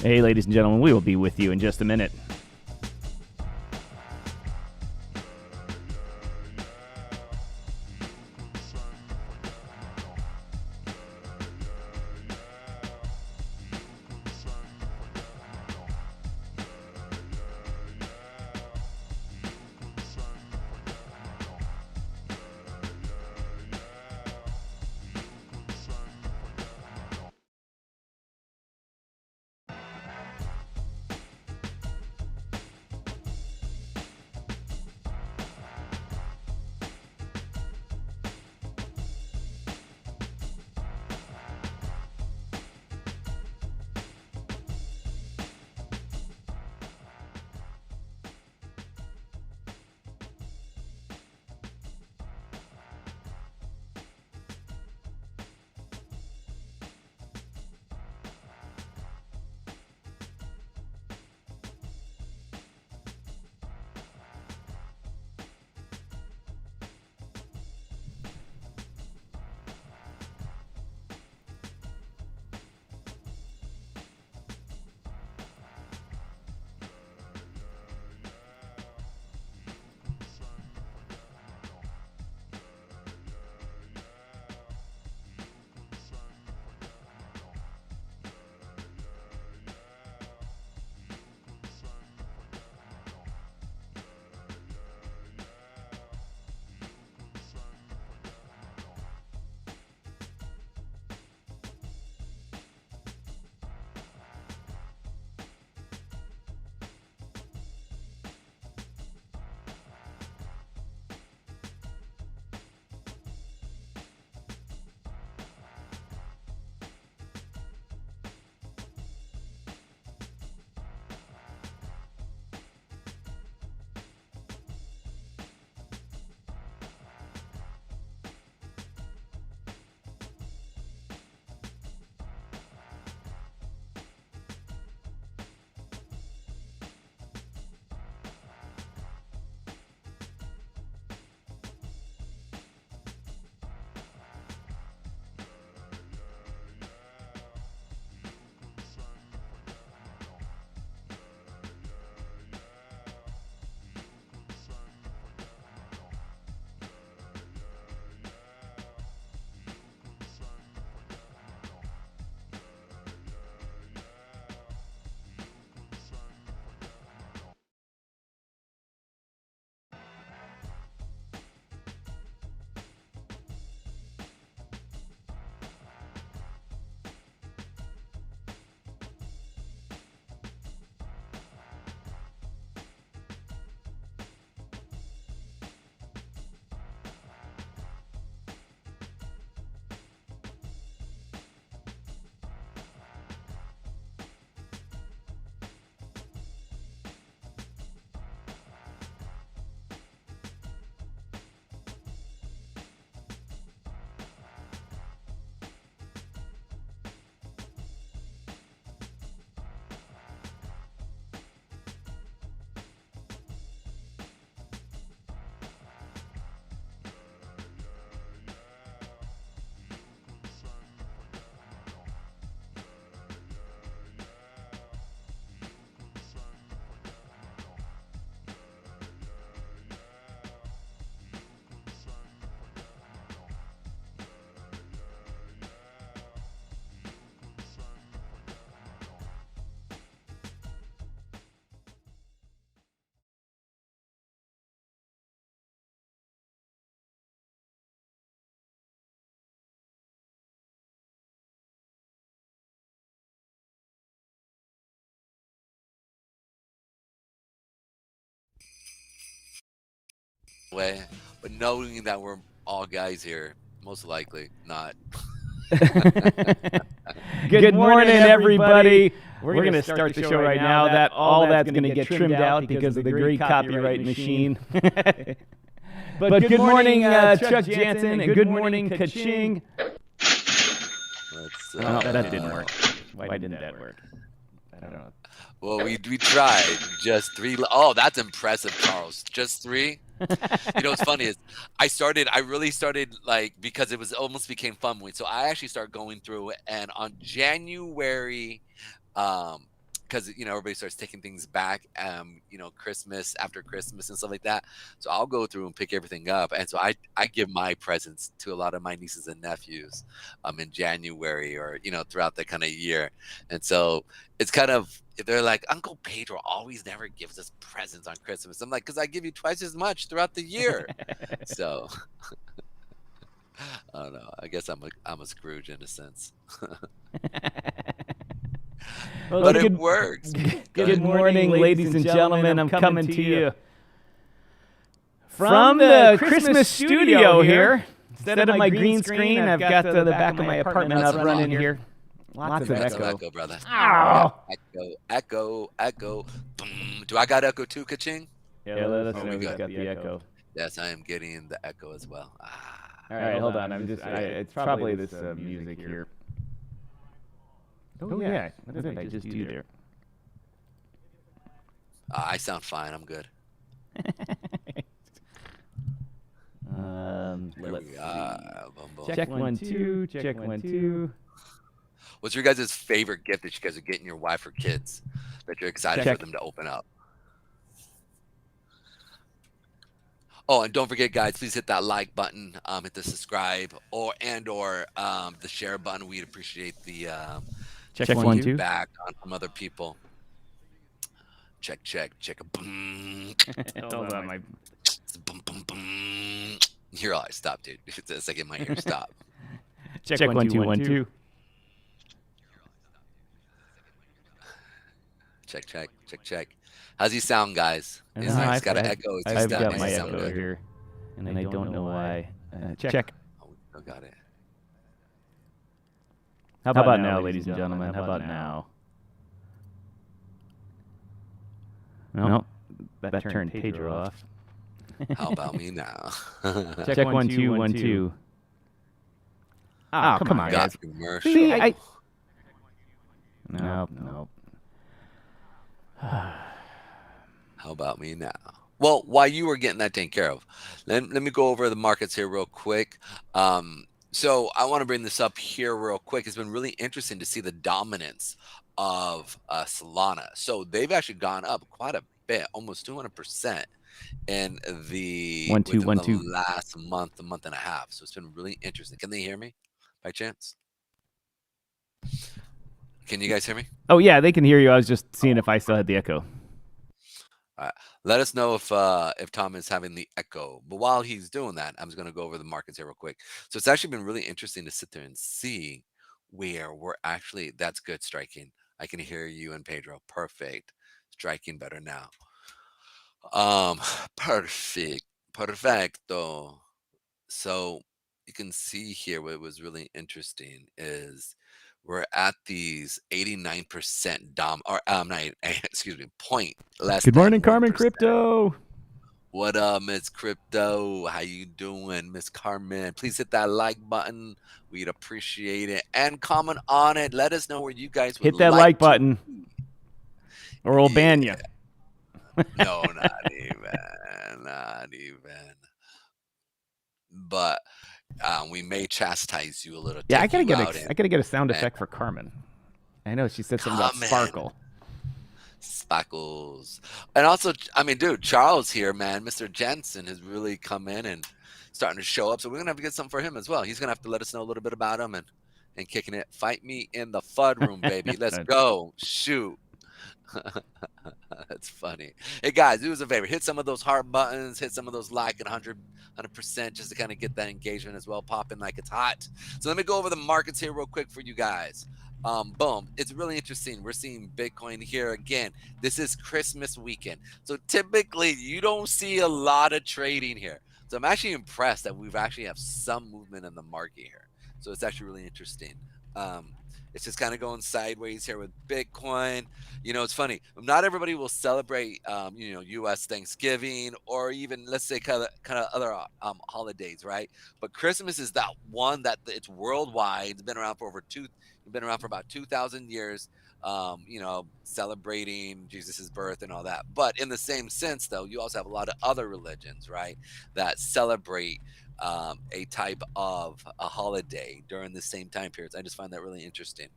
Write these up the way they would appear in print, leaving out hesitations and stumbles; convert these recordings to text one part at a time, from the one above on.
Hey, ladies and gentlemen, we will be with you in just a minute. Way, but knowing that we're all guys here, most likely not. Good morning, everybody. We're going to start the show right now. All that's going to get trimmed out because of the great copyright machine. But good morning, Chuck Jansen, and good morning, Kaching. That didn't work. Why didn't that work? I don't know. Well, we tried just 3. Oh, that's impressive, Charles. Just 3. You know what's funny is I really started like because it was almost became fun. So I actually started going through, and on January because everybody starts taking things back, Christmas after Christmas and stuff like that. So I'll go through and pick everything up, and so I give my presents to a lot of my nieces and nephews, in January, or throughout the kind of year. And so it's kind of, if they're like, Uncle Pedro always never gives us presents on Christmas, I'm like, because I give you twice as much throughout the year. So I don't know. I guess I'm a Scrooge in a sense. Well, but it works. Good morning, ladies and gentlemen. I'm coming to you from the Christmas studio here. Instead of my green screen, I've got the back of my apartment up running here. Lots of echo, brother. Ow. Echo. Do I got echo too, Kaching? Yeah, let us know. We've got the echo. Yes, I am getting the echo as well. All right, hold on. It's probably this music here. Oh, yeah. What did I just do there? I sound fine. I'm good. Let's see. Boom, boom. Check 1 2. Check 1 2. What's your guys' favorite gift that you guys are getting your wife or kids that you're excited for them to open up? Oh, and don't forget, guys, please hit that like button, hit the subscribe, or the share button. We'd appreciate the check 1 2 back on from other people. Check. Boom. Hold on, my boom, boom. Here, I stop, dude. It's a second, my ear stop. Check 1 2 1 2. Check. How's he sound, guys? He's got an echo. I've got my echo here, and I don't know why. Check. Oh, we got it. How about now, ladies and gentlemen? How about now? No, that turned Pedro off. How about me now? Check 1 2 1 2. Oh, come on, guys. Commercial. See, Nope. How about me now? Well, while you were getting that taken care of, let me go over the markets here real quick. So I want to bring this up here real quick. It's been really interesting to see the dominance of Solana. So they've actually gone up quite a bit, almost 200% in the last month, a month and a half. So it's been really interesting. Can they hear me by chance? Can you guys hear me? Oh, yeah, they can hear you. I was just seeing if I still had the echo. All right. Let us know if Tom is having the echo. But while he's doing that, I'm just going to go over the markets here real quick. So it's actually been really interesting to sit there and see where we're actually. That's good striking. I can hear you and Pedro. Perfect. Striking better now. Perfecto. So you can see here what was really interesting is we're at these 89% point less. Good morning, Carmen Crypto. What up, Miss Crypto? How you doing, Miss Carmen? Please hit that like button. We'd appreciate it, and comment on it. Let us know where you guys would hit that like button, or we'll ban you. No, not even. But we may chastise you a little. Yeah, I gotta get a sound effect for Carmen. I know she said something about sparkle. Sparkles. And also, I mean, dude, Charles here, man, Mr. Jensen has really come in and starting to show up. So we're gonna have to get something for him as well. He's gonna have to let us know a little bit about him and kicking it. Fight me in the FUD room, baby. Let's go. Shoot. That's funny. Hey guys, do us a favor, hit some of those heart buttons, hit some of those like and 100% just to kind of get that engagement as well, popping like it's hot. So let me go over the markets here real quick for you guys. Boom, it's really interesting. We're seeing Bitcoin here again. This is Christmas weekend, so typically you don't see a lot of trading here. So I'm actually impressed that we've actually have some movement in the market here. So it's actually really interesting. It's just kind of going sideways here with Bitcoin. It's funny. Not everybody will celebrate, U.S. Thanksgiving or even, let's say, kind of other holidays, right? But Christmas is that one that it's worldwide. It's been around for about 2,000 years. Celebrating Jesus's birth and all that. But in the same sense, though, you also have a lot of other religions, right, that celebrate a type of a holiday during the same time periods. I just find that really interesting.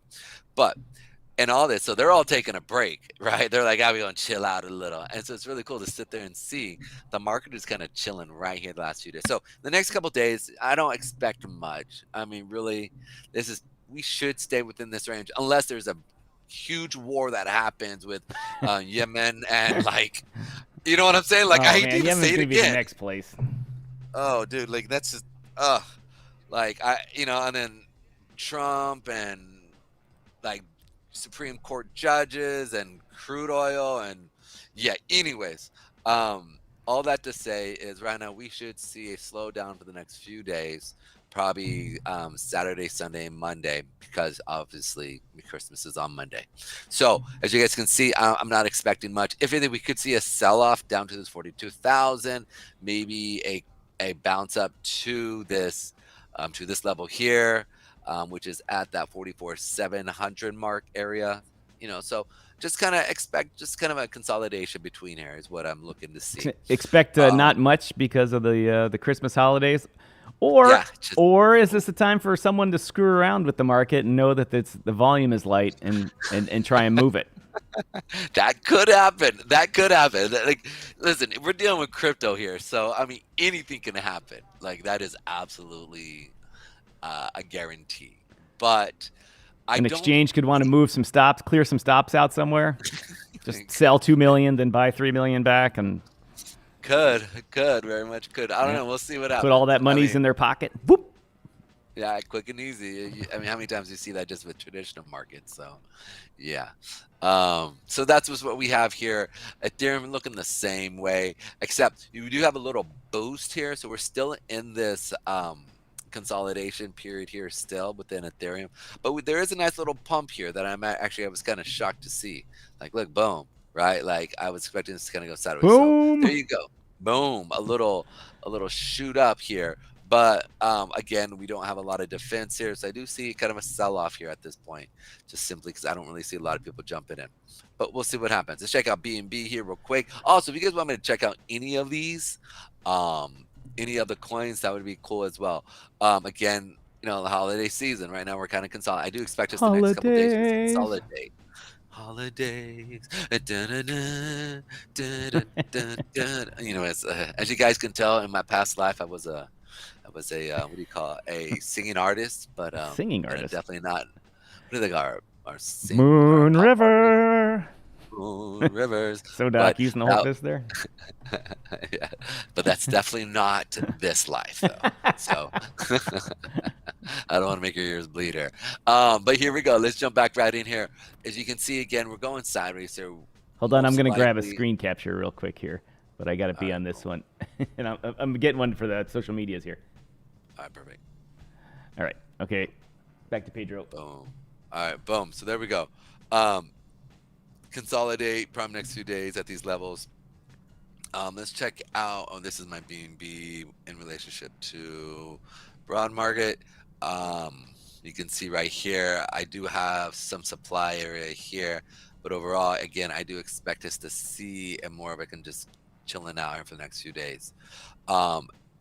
But and all this. So they're all taking a break, right? They're like, we're going to chill out a little. And so it's really cool to sit there and see the market is kind of chilling right here the last few days. So the next couple of days, I don't expect much. I mean, really, we should stay within this range unless there's a huge war that happens with Yemen and like, you know what I'm saying? Like, I hate to even say it again. Be the again. next place. Oh, dude, like that's just, like and then Trump and like Supreme Court judges and crude oil and anyways, all that to say is right now we should see a slowdown for the next few days, probably Saturday, Sunday, and Monday, because obviously Christmas is on Monday. So as you guys can see, I'm not expecting much. If anything, we could see a sell-off down to this 42,000, maybe a bounce up to this level here, which is at that 44,700 mark area. So just kind of expect just kind of a consolidation between here is what I'm looking to see. Expect not much because of the Christmas holidays, or is this a time for someone to screw around with the market and know that the volume is light and try and move it? That could happen. Like, listen, we're dealing with crypto here, so I mean, anything can happen. Like, that is absolutely a guarantee. But an exchange could want to move some stops, clear some stops out somewhere, just sell 2 million, then buy 3 million back, and could very much could. I don't know. We'll see what happens. Put all that money's in their pocket. Boop. Yeah, quick and easy. I mean, how many times do you see that just with traditional markets? So, yeah. So that's what we have here. Ethereum looking the same way, except you do have a little boost here. So we're still in this consolidation period here still within Ethereum, but there is a nice little pump here that I was kind of shocked to see. Like, look, boom, right? Like, I was expecting this to kind of go sideways. Boom. So there you go. Boom. A little shoot up here. But again, we don't have a lot of defense here, so I do see kind of a sell-off here at this point, just simply because I don't really see a lot of people jumping in. But we'll see what happens. Let's check out BNB here real quick. Also, if you guys want me to check out any of these, any of the coins, that would be cool as well. Again, the holiday season right now, we're kind of consolidating. I do expect us the next couple days to consolidate. Holidays. As you guys can tell, in my past life, I was a what do you call it? A singing artist, but singing artist, definitely not. What do they call our Moon River? Moon Rivers. So Doc using the whole fist there. Yeah, but that's definitely not this life, though. So I don't want to make your ears bleed here. But here we go. Let's jump back right in here. As you can see, again, we're going sideways here. Hold on, I'm going to grab a screen capture real quick here, but I got to be on this one. And I'm getting one for the social medias here. All right, perfect. All right, okay. Back to Pedro. Boom. All right, boom. So there we go. Consolidate probably next few days at these levels. Let's check out. Oh, this is my BNB in relationship to broad market. You can see right here, I do have some supply area here, but overall, again, I do expect us to see a more of a just chilling out here for the next few days.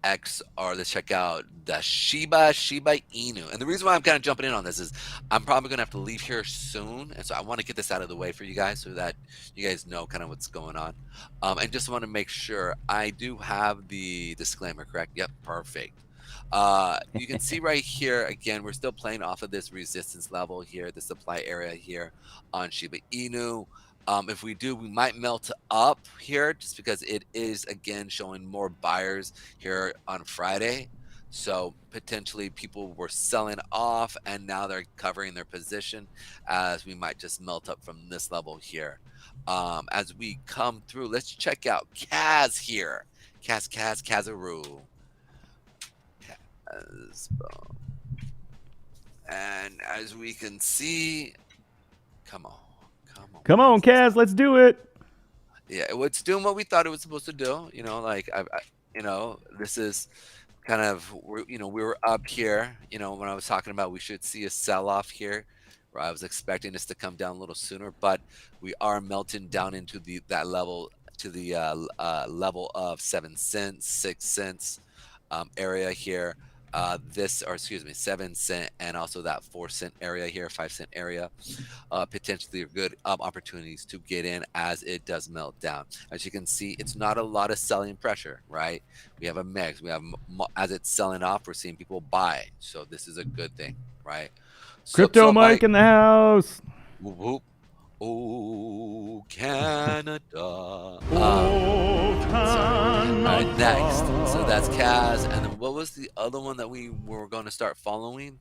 Let's check out the Shiba Inu. And the reason why I'm kind of jumping in on this is I'm probably going to have to leave here soon. And so I want to get this out of the way for you guys so that you guys know kind of what's going on. And just want to make sure I do have the disclaimer correct. Yep, perfect. You can see right here, again, we're still playing off of this resistance level here, the supply area here on Shiba Inu. If we do, we might melt up here just because it is, again, showing more buyers here on Friday. So potentially people were selling off and now they're covering their position, as we might just melt up from this level here. As we come through, let's check out Kaz here. Kazaroo. And as we can see, come on, Kaz, let's do it. Yeah, it's doing what we thought it was supposed to do. This is kind of, we were up here, when I was talking about we should see a sell-off here, where I was expecting this to come down a little sooner, but we are melting down into that level, to the level of 7 cents, 6 cents area here. 7 cent and also that 4 cent area here, 5 cent area, potentially are good opportunities to get in as it does melt down. As you can see, it's not a lot of selling pressure, right? We have a mix. We have as it's selling off, we're seeing people buy. So this is a good thing, right? Crypto Mike in the house. Whoop, whoop. Oh, Canada. Canada. Next. So that's Kaz. And then what was the other one that we were going to start following?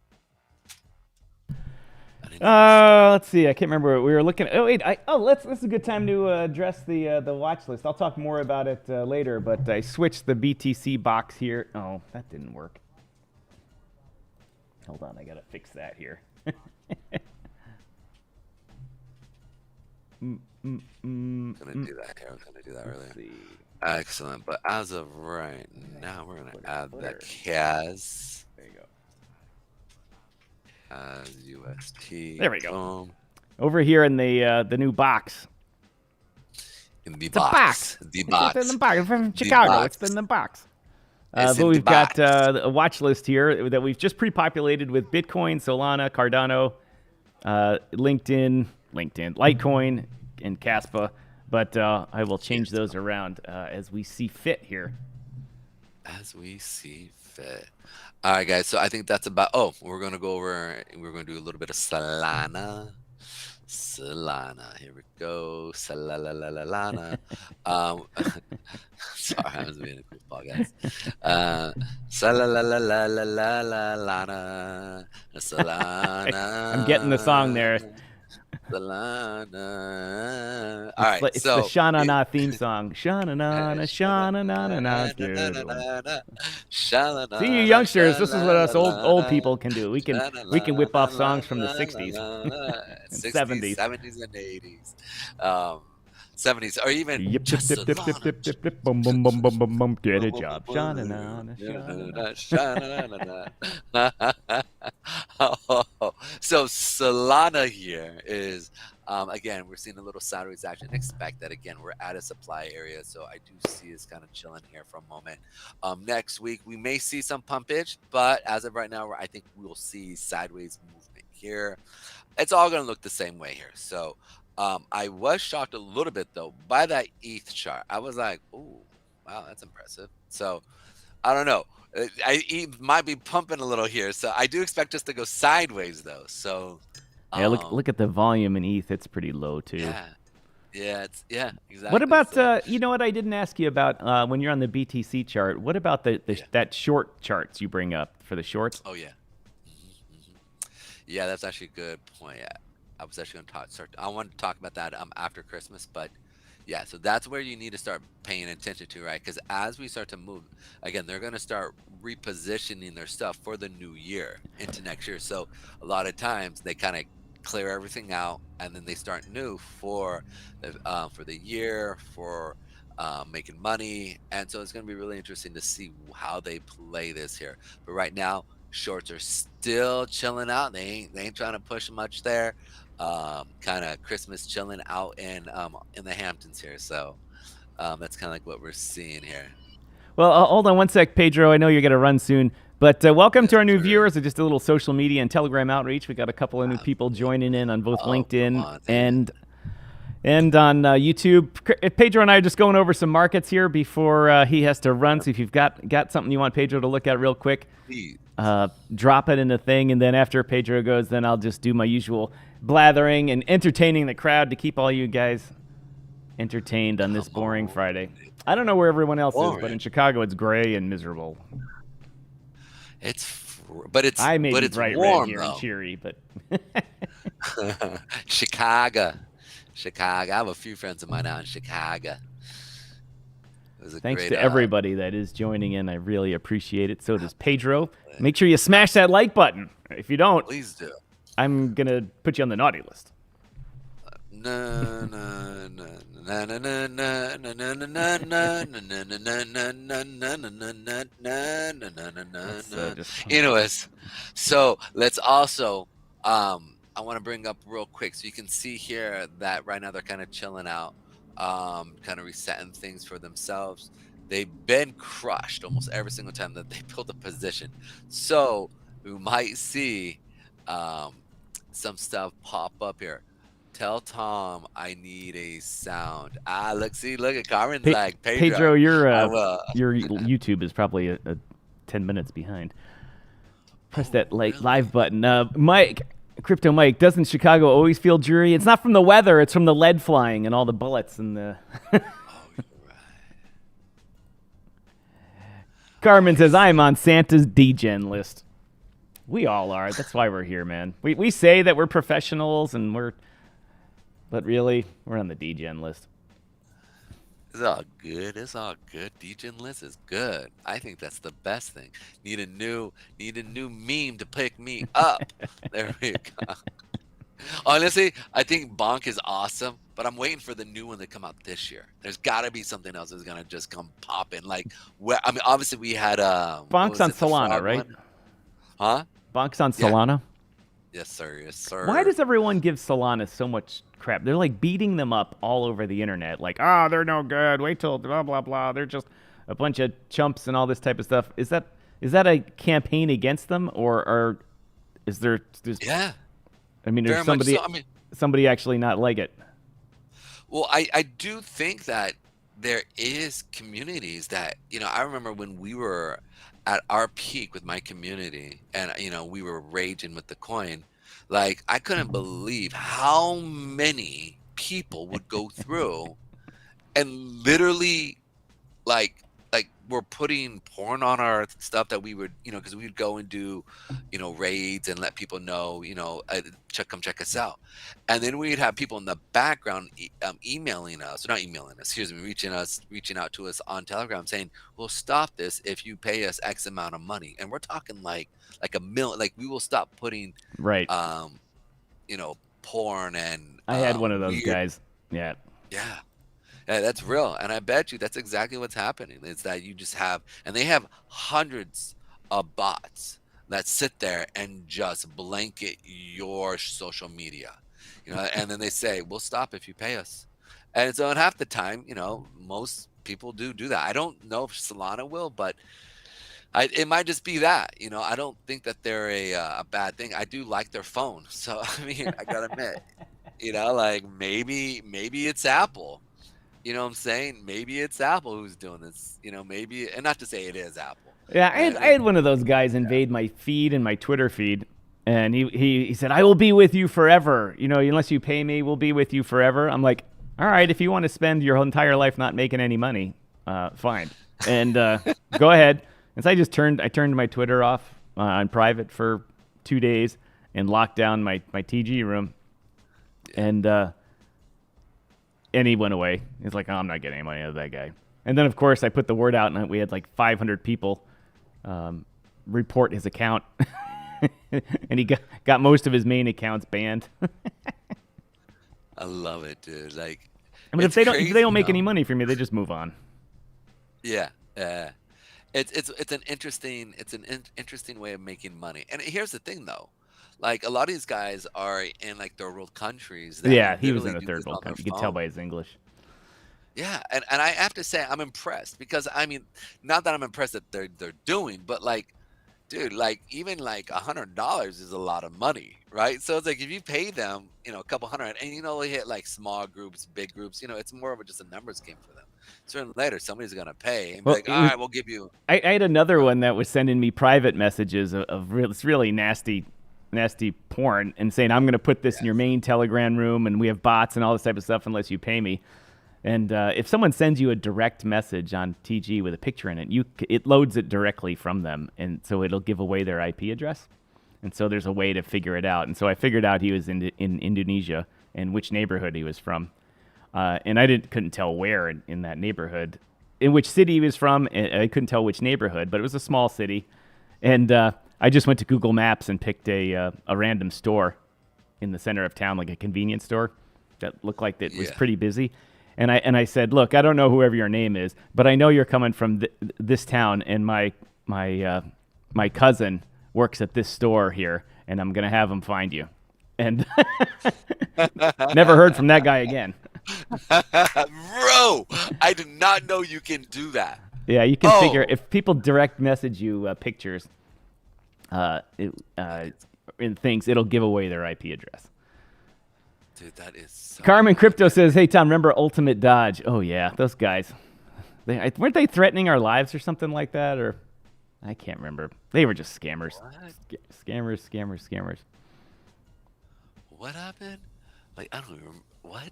Let's see. I can't remember what we were looking at. Oh, wait. This is a good time to address the watch list. I'll talk more about it later, but I switched the BTC box here. Oh, that didn't work. Hold on. I got to fix that here. Gonna do that here. I'm gonna do that earlier. Excellent. But as of right now, we're gonna add the Kaz. There you go. Kaz UST. There we go. Over here in the new box. In the box. The box. It's in the box. From Chicago. It's in the box. But we've got a watch list here that we've just pre-populated with Bitcoin, Solana, Cardano, LinkedIn, Litecoin, and Caspa, but I will change those around as we see fit here. As we see fit. All right, guys. So I think that's about. Oh, we're gonna go over. We're gonna do a little bit of Solana. Here we go. Solana. Sorry, I was being a cool ball, guys. Solana. I'm getting the song there. Solana. All right, it's the Sha-na-na theme song. Sha-na-na-na, Sha-na-na-na. See, you youngsters, this is what us old people can do. We can whip off songs from the 60s and 70s. 70s and 80s. 70s, or even get a job. So Solana here is again, we're seeing a little sideways action. Expect that. Again, we're at a supply area, so I do see us kind of chilling here for a moment. Next week we may see some pumpage, but as of right now, I think we'll see sideways movement here. It's all going to look the same way here. So I was shocked a little bit though by that ETH chart. I was like, "Ooh, wow, that's impressive." So I don't know. ETH might be pumping a little here, so I do expect us to go sideways though. So yeah, look at the volume in ETH; it's pretty low too. Yeah, exactly. What about you know what I didn't ask you about when you're on the BTC chart? What about that short charts you bring up for the shorts? Oh yeah, yeah, that's actually a good point. Yeah. I was actually going to I wanted to talk about that after Christmas, but yeah, so that's where you need to start paying attention to, right? Because as we start to move, again, they're going to start repositioning their stuff for the new year into next year. So a lot of times they kind of clear everything out and then they start new for the year, for making money. And so it's going to be really interesting to see how they play this here. But right now, shorts are still chilling out. They ain't trying to push much there. Kind of Christmas chilling out in the Hamptons here. So that's kind of like what we're seeing here. Well, hold on one sec, Pedro. I know you're going to run soon, but welcome to our new viewers. Just a little social media and Telegram outreach. We got a couple of new people joining in on both LinkedIn and on YouTube. Pedro and I are just going over some markets here before he has to run. So if you've got something you want Pedro to look at real quick, drop it in the thing, and then after Pedro goes, then I'll just do my usual blathering and entertaining the crowd to keep all you guys entertained on this boring Friday. I don't know where everyone else is, but in Chicago it's gray and miserable. It's bright red here and cheery, but Chicago. I have a few friends of mine out in Chicago. Thanks to everybody that is joining in. I really appreciate it. So does Pedro. Make sure you smash that like button. If you don't, please do. I'm going to put you on the naughty list. Anyways, so let's also I want to bring up real quick so you can see here that right now they're kind of chilling out, kind of resetting things for themselves. they've been crushed almost every single time that they build a position. So we might see some stuff pop up here. Tell Tom I need a sound. Look at Carmen's like, Pedro, your YouTube is probably a 10 minutes behind. Press that live button. Mike, Crypto Mike, doesn't Chicago always feel dreary? It's not from the weather, it's from the lead flying and all the bullets and the... Oh, you're right. Carmen says, I'm on Santa's degen list. We all are. That's why we're here, man. We say that we're professionals and but really, we're on the degen list. It's all good. It's all good. Degen list is good. I think that's the best thing. Need a new meme to pick me up. There we go. Honestly, I think Bonk is awesome, but I'm waiting for the new one to come out this year. There's got to be something else that's gonna just come popping. Like, I mean, obviously we had Bonk's on Solana, right? One? Huh? Bonk's on Solana. Yes, sir. Yes, sir. Why does everyone give Solana so much crap? They're like beating them up all over the internet. Like, they're no good. Wait till blah, blah, blah. They're just a bunch of chumps and all this type of stuff. Is that a campaign against them? Or is there... Yeah. I mean, there's somebody actually not like it. Well, I do think that there is communities that, I remember when we were at our peak with my community and, we were raging with the coin, like, I couldn't believe how many people would go through and literally like we're putting porn on our stuff that we would, because we would go and do, raids and let people know, come check us out. And then we'd have people in the background emailing us, not emailing us, reaching out to us on Telegram saying, we'll stop this if you pay us X amount of money. And we're talking like a million, like we will stop putting, porn and I had one of those guys. Yeah. Yeah. Yeah, that's real. And I bet you that's exactly what's happening. It's that you just have, and they have hundreds of bots that sit there and just blanket your social media, and then they say, we'll stop if you pay us. And so at half the time, most people do that. I don't know if Solana will, but it might just be that, I don't think that they're a bad thing. I do like their phone. So, I mean, I gotta admit, like maybe it's Apple. You know what I'm saying? Maybe it's Apple who's doing this. Maybe, and not to say it is Apple. Yeah, I had one of those guys invade my feed and my Twitter feed, and he said, "I will be with you forever. Unless you pay me, we'll be with you forever." I'm like, "All right, if you want to spend your entire life not making any money, fine, and go ahead." And so I turned my Twitter off on private for 2 days and locked down my TG room, and he went away. He's like, I'm not getting any money out of that guy. And then, of course, I put the word out, and we had like 500 people report his account. And he got most of his main accounts banned. I love it, dude. Like, but if they don't make any money from me, they just move on. Yeah. It's an interesting way of making money. And here's the thing, though. Like, a lot of these guys are in like third world countries. Yeah, he was in a third world country. You can tell by his English. Yeah, and I have to say I'm impressed because, I mean, not that I'm impressed that they're doing, but like, dude, like even like $100 is a lot of money, right? So it's like if you pay them, a couple hundred, and they hit like small groups, big groups, it's more of just a numbers game for them. Sooner or later, somebody's gonna pay and be like, all right, we'll give you. I had another one that was sending me private messages of really nasty porn and saying, I'm going to put this in your main Telegram room and we have bots and all this type of stuff unless you pay me. And if someone sends you a direct message on TG with a picture in it, it loads it directly from them. And so it'll give away their IP address. And so there's a way to figure it out. And so I figured out he was in Indonesia and which neighborhood he was from. And I couldn't tell where in that neighborhood, in which city he was from. I couldn't tell which neighborhood, but it was a small city. And I just went to Google Maps and picked a random store in the center of town, like a convenience store that looked like it was pretty busy. And I said, look, I don't know whoever your name is, but I know you're coming from this town, and my cousin works at this store here, and I'm going to have him find you. And never heard from that guy again. Bro, I did not know you can do that. Yeah, you can figure if people direct message you pictures and things, it'll give away their IP address. Dude, that is so Carmen Crypto says, "Hey Tom, remember Ultimate Dodge? Oh yeah, those guys. Weren't they threatening our lives or something like that? Or I can't remember. They were just scammers. Scammers. What happened? Like I don't remember what.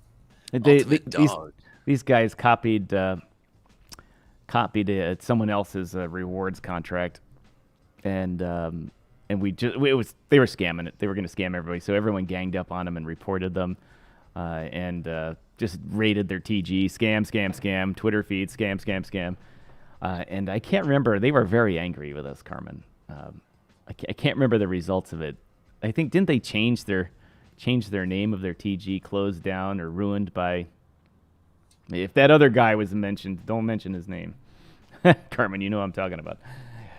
These guys copied someone else's rewards contract, and they were scamming it. They were going to scam everybody, so everyone ganged up on them and reported them, and just raided their TG. Scam. Twitter feed. Scam. And I can't remember. They were very angry with us, Carmen. I can't remember the results of it. I think didn't they change their name of their TG, closed down or ruined by? If that other guy was mentioned, don't mention his name. Carmen, you know what I'm talking about.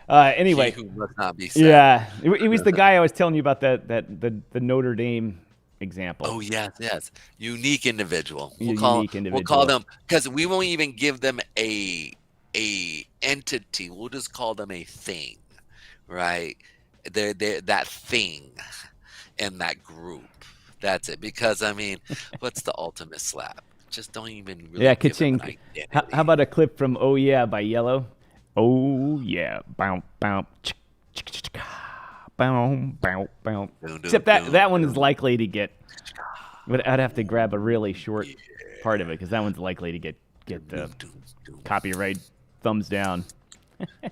Anyway, he who must not be said. Yeah, it was the guy I was telling you about the Notre Dame example. Oh yes, unique individual. We'll call them because we won't even give them a entity. We'll just call them a thing, right? They're that thing in that group. That's it. Because I mean, what's the ultimate slap? Just don't even really give them an identity. How about a clip from "Oh Yeah" by Yellow? Oh yeah, bow, bow. Except that one is likely to get. But I'd have to grab a really short part of it because that one's likely to get the copyright thumbs down. I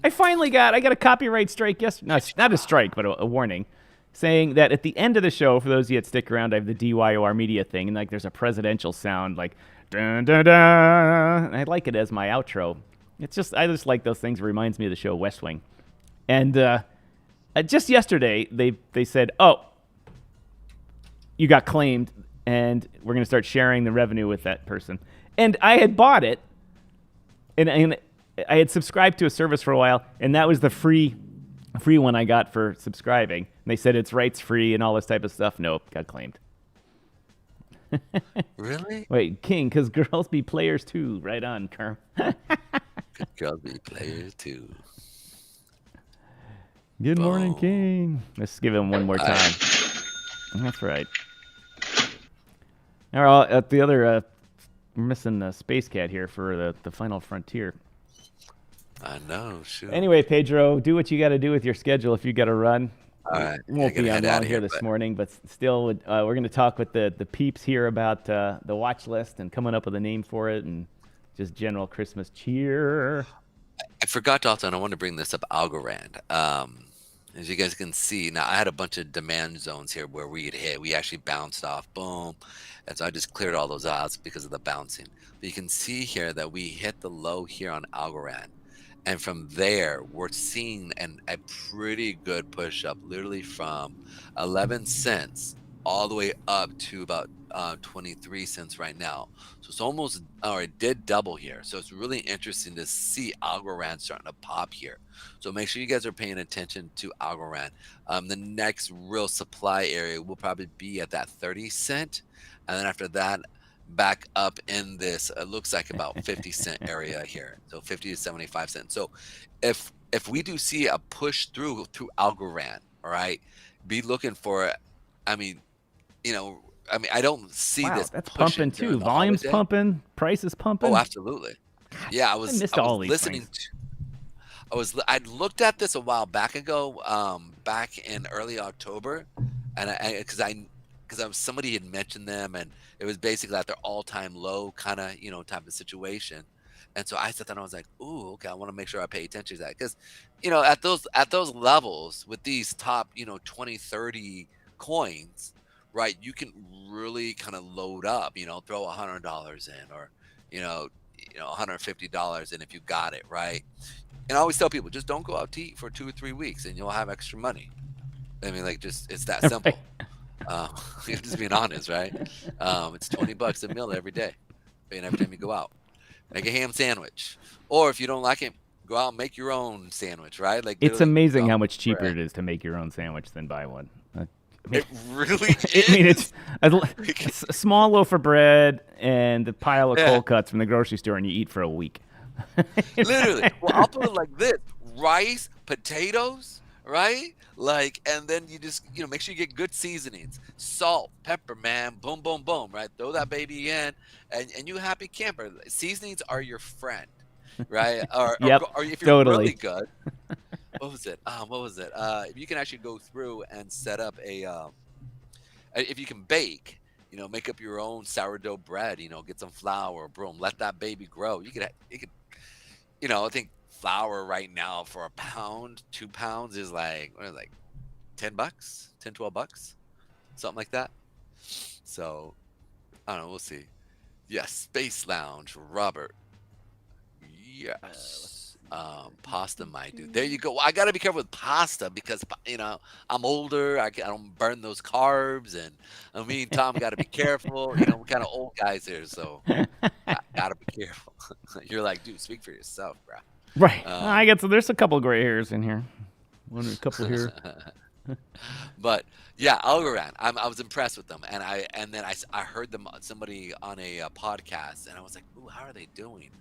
got a copyright strike yesterday. No, not a strike, but a warning, saying that at the end of the show, for those of you that stick around, I have the DYOR Media thing, and like there's a presidential sound like dun dun dun. And I like it as my outro. I just like those things. It reminds me of the show West Wing. And just yesterday, they said, "Oh, you got claimed, and we're going to start sharing the revenue with that person." And I had bought it, and I had subscribed to a service for a while, and that was the free one I got for subscribing. And they said it's rights free and all this type of stuff. Nope, got claimed. Really? Wait, King, because girls be players too. Right on, Carm. Girls be players too. Good morning, King. Let's give him one more time. That's right. All right, at the other, we're missing Space Cat here for the final frontier. I know, sure. Anyway, Pedro, do what you got to do with your schedule if you got to run. All right. Won't be on long here this morning, but still, we're going to talk with the peeps here about the watch list and coming up with a name for it and just general Christmas cheer. I forgot to also, and I want to bring this up, Algorand. As you guys can see, now I had a bunch of demand zones here where we had hit. We actually bounced off, boom. And so I just cleared all those out because of the bouncing. But you can see here that we hit the low here on Algorand. And from there, we're seeing a pretty good push up, literally from 11 cents all the way up to about 23 cents right now. So it's almost, or it did double here. So it's really interesting to see Algorand starting to pop here. So make sure you guys are paying attention to Algorand. The next real supply area will probably be at that 30 cent. And then after that, back up in this, it looks like about 50 cent area here. So 50 to 75 cents. So if we do see a push through Algorand, all right, be looking for it. I mean, I don't see this. That's pumping too. Volume's pumping, price is pumping. Oh, absolutely. Yeah, I was listening to. I looked at this a while back ago, back in early October, and because somebody had mentioned them, and it was basically at their all-time low kind of type of situation. And so I sat down and I was like, ooh, okay, I want to make sure I pay attention to that, because at those levels with these top 20, 30 coins, right, you can really kind of load up, throw $100 in, or $150 in if you got it right. And I always tell people, just don't go out to eat for 2 or 3 weeks and you'll have extra money. I mean, it's that simple. Just being honest, right? It's $20 a meal every day, and every time you go out, make a ham sandwich, or if you don't like it, go out and make your own sandwich, right? Like, it's amazing how much cheaper it is to make your own sandwich than buy one. It really is. I mean, it's a small loaf of bread and a pile of cold cuts from the grocery store, and you eat for a week. Literally. Well, I'll put it like this: rice, potatoes, right? Like, and then you just, make sure you get good seasonings, salt, pepper, man, boom, boom, boom, right? Throw that baby in, and you happy camper. Seasonings are your friend, right? Yep, Or if you're totally. really good, what was it? If you can actually go through and set up if you can bake, make up your own sourdough bread, get some flour, boom, let that baby grow. You could, I think flour right now for a pound, 2 pounds is like, what is it, like $10, 10, $12, something like that. So I don't know. We'll see. Yes. Space Lounge, Robert. Yes. Pasta might do. There you go. I got to be careful with pasta because, I'm older. I don't burn those carbs. And me and Tom got to be careful. We're kind of old guys here. So I got to be careful. You're like, dude, speak for yourself, bro. Right. I get there's a couple gray hairs in here. A couple here. But yeah, I'll go around. I was impressed with them, and then I heard them somebody on a podcast, and I was like, ooh, how are they doing?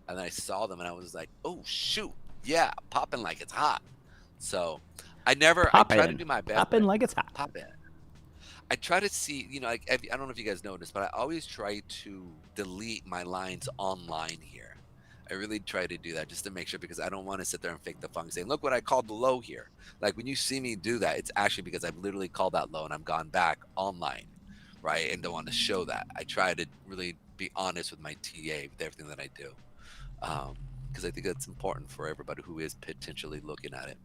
And then I saw them, and I was like, oh shoot, yeah, popping like it's hot. So I try to do my best. Popping like it's hot. Pop in. I try to see, I don't know if you guys noticed, but I always try to delete my lines online here. I really try to do that just to make sure, because I don't want to sit there and fake the funk saying, look what I called the low here. Like when you see me do that, it's actually because I've literally called that low and I've gone back online, right? And don't want to show that. I try to really be honest with my TA with everything that I do, because I think that's important for everybody who is potentially looking at it.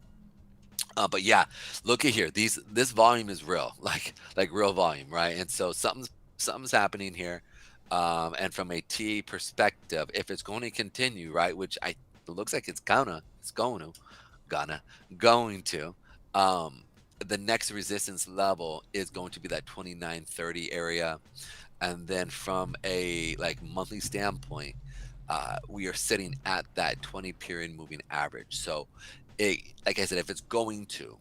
But yeah, look at here. This volume is real, like real volume, right? And so something's happening here. And from a TA perspective, if it's going to continue, right, which it looks like it's going to, the next resistance level is going to be that 2930 area. And then from a monthly standpoint, we are sitting at that 20 period moving average. So like I said, if it's going to,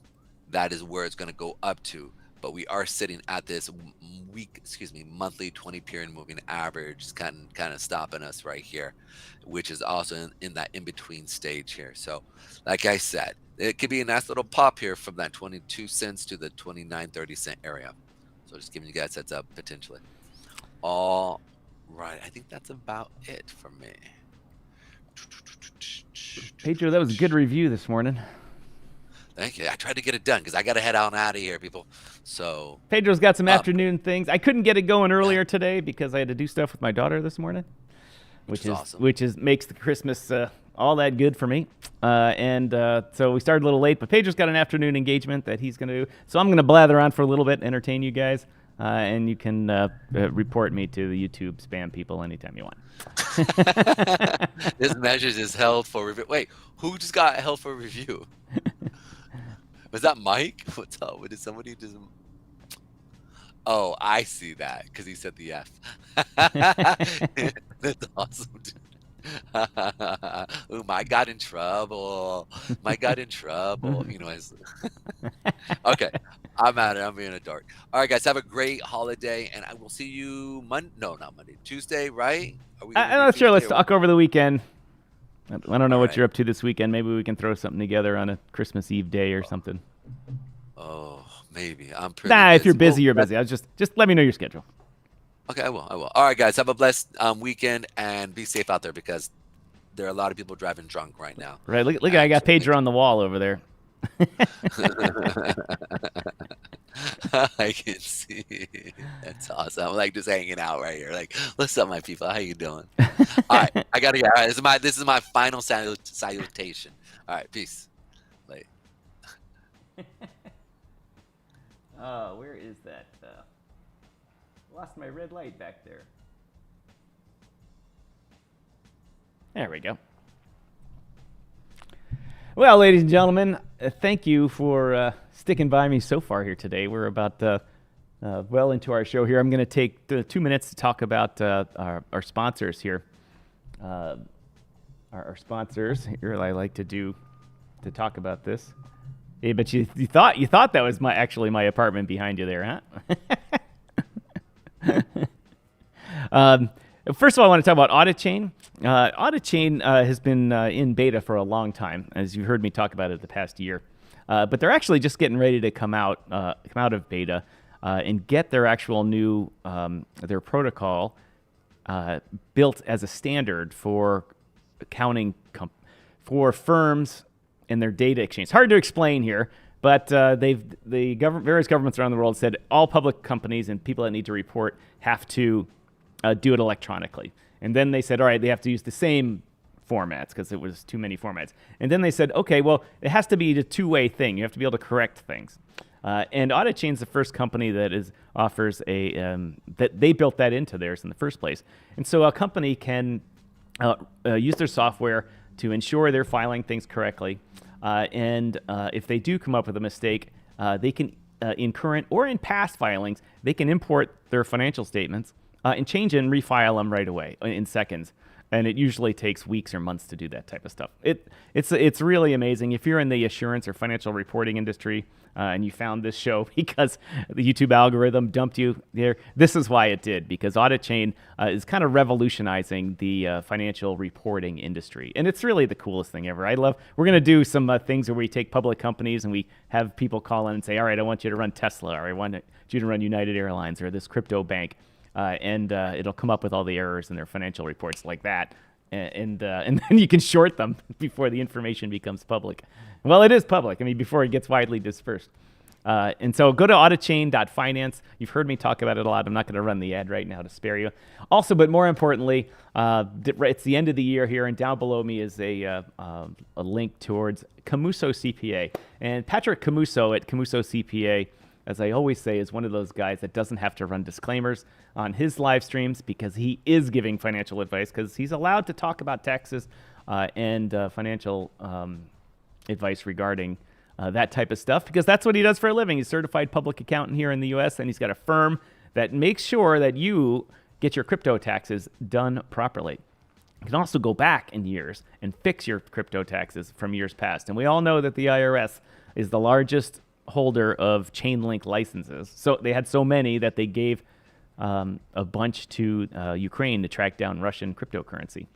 that is where it's going to go up to. But we are sitting at this monthly 20 period moving average, kind of stopping us right here, which is also in that in-between stage here. So like I said, it could be a nice little pop here from that 22 cents to the 29.30 cent area. So just giving you guys heads up potentially. All right, I think that's about it for me. Pedro, that was a good review this morning. Thank you. I tried to get it done because I got to head out of here, people. So Pedro's got some afternoon things. I couldn't get it going earlier today because I had to do stuff with my daughter this morning, which is awesome. Which makes the Christmas all that good for me. So we started a little late, but Pedro's got an afternoon engagement that he's going to do. So I'm going to blather on for a little bit, entertain you guys, and you can report me to the YouTube spam people anytime you want. This measures is held for review. Wait, who just got held for review? Was that Mike? What's up? Did somebody just... Oh, I see that because he said the F. That's awesome, dude. Ooh, Mike got in trouble. Okay, I'm at it. I'm being a dork. All right, guys, have a great holiday, and I will see you Tuesday, right? I'm not sure. Let's talk over the weekend. I don't know what you're up to this weekend. Maybe we can throw something together on a Christmas Eve day or something. Oh, maybe. I'm pretty busy. If you're busy, you're busy. I was just let me know your schedule. Okay, I will. All right, guys, have a blessed weekend and be safe out there because there are a lot of people driving drunk right now. Right. Look, I got Pedro on the wall over there. I can see. That's awesome. I'm just hanging out right here. What's up, my people? How you doing? All right, I gotta go. All right, this is my final salutation. All right, peace. Late. Oh, where is that? Lost my red light back there. There we go. Well, ladies and gentlemen, thank you for sticking by me so far here today. We're about well into our show here. I'm going to take 2 minutes to talk about our sponsors here. Our sponsors here. I like to talk about this. Hey, but you thought that was actually my apartment behind you there, huh? First of all, I want to talk about Audit Chain. Audit Chain has been in beta for a long time, as you've heard me talk about it the past year. But they're actually just getting ready to come out of beta and get their actual new their protocol built as a standard for accounting for firms and their data exchange. It's hard to explain here, but various governments around the world said all public companies and people that need to report have to do it electronically. And then they said, all right, they have to use the same formats because it was too many formats. And then they said, okay, well, it has to be a two-way thing. You have to be able to correct things. And Audit Chain's the first company that offers that they built that into theirs in the first place. And so a company can use their software to ensure they're filing things correctly. And if they do come up with a mistake, they can, in current or in past filings, they can import their financial statements and change and refile them right away in seconds. And it usually takes weeks or months to do that type of stuff. It's really amazing. If you're in the assurance or financial reporting industry and you found this show because the YouTube algorithm dumped you there, this is why it did, because Audit Chain is kind of revolutionizing the financial reporting industry. And it's really the coolest thing ever. We're going to do some things where we take public companies and we have people call in and say, all right, I want you to run Tesla, or I want you to run United Airlines or this crypto bank. And it'll come up with all the errors in their financial reports like that. And then you can short them before the information becomes public. Well, it is public. I mean, before it gets widely dispersed. And so go to auditchain.finance. You've heard me talk about it a lot. I'm not going to run the ad right now to spare you. Also, but more importantly, it's the end of the year here, and down below me is a link towards Camuso CPA. And Patrick Camuso at Camuso CPA, as I always say, is one of those guys that doesn't have to run disclaimers on his live streams because he is giving financial advice, because he's allowed to talk about taxes and financial advice regarding that type of stuff, because that's what he does for a living. He's a certified public accountant here in the U.S., and he's got a firm that makes sure that you get your crypto taxes done properly. You can also go back in years and fix your crypto taxes from years past. And we all know that the IRS is the largest holder of Chainlink licenses. So they had so many that they gave a bunch to Ukraine to track down Russian cryptocurrency.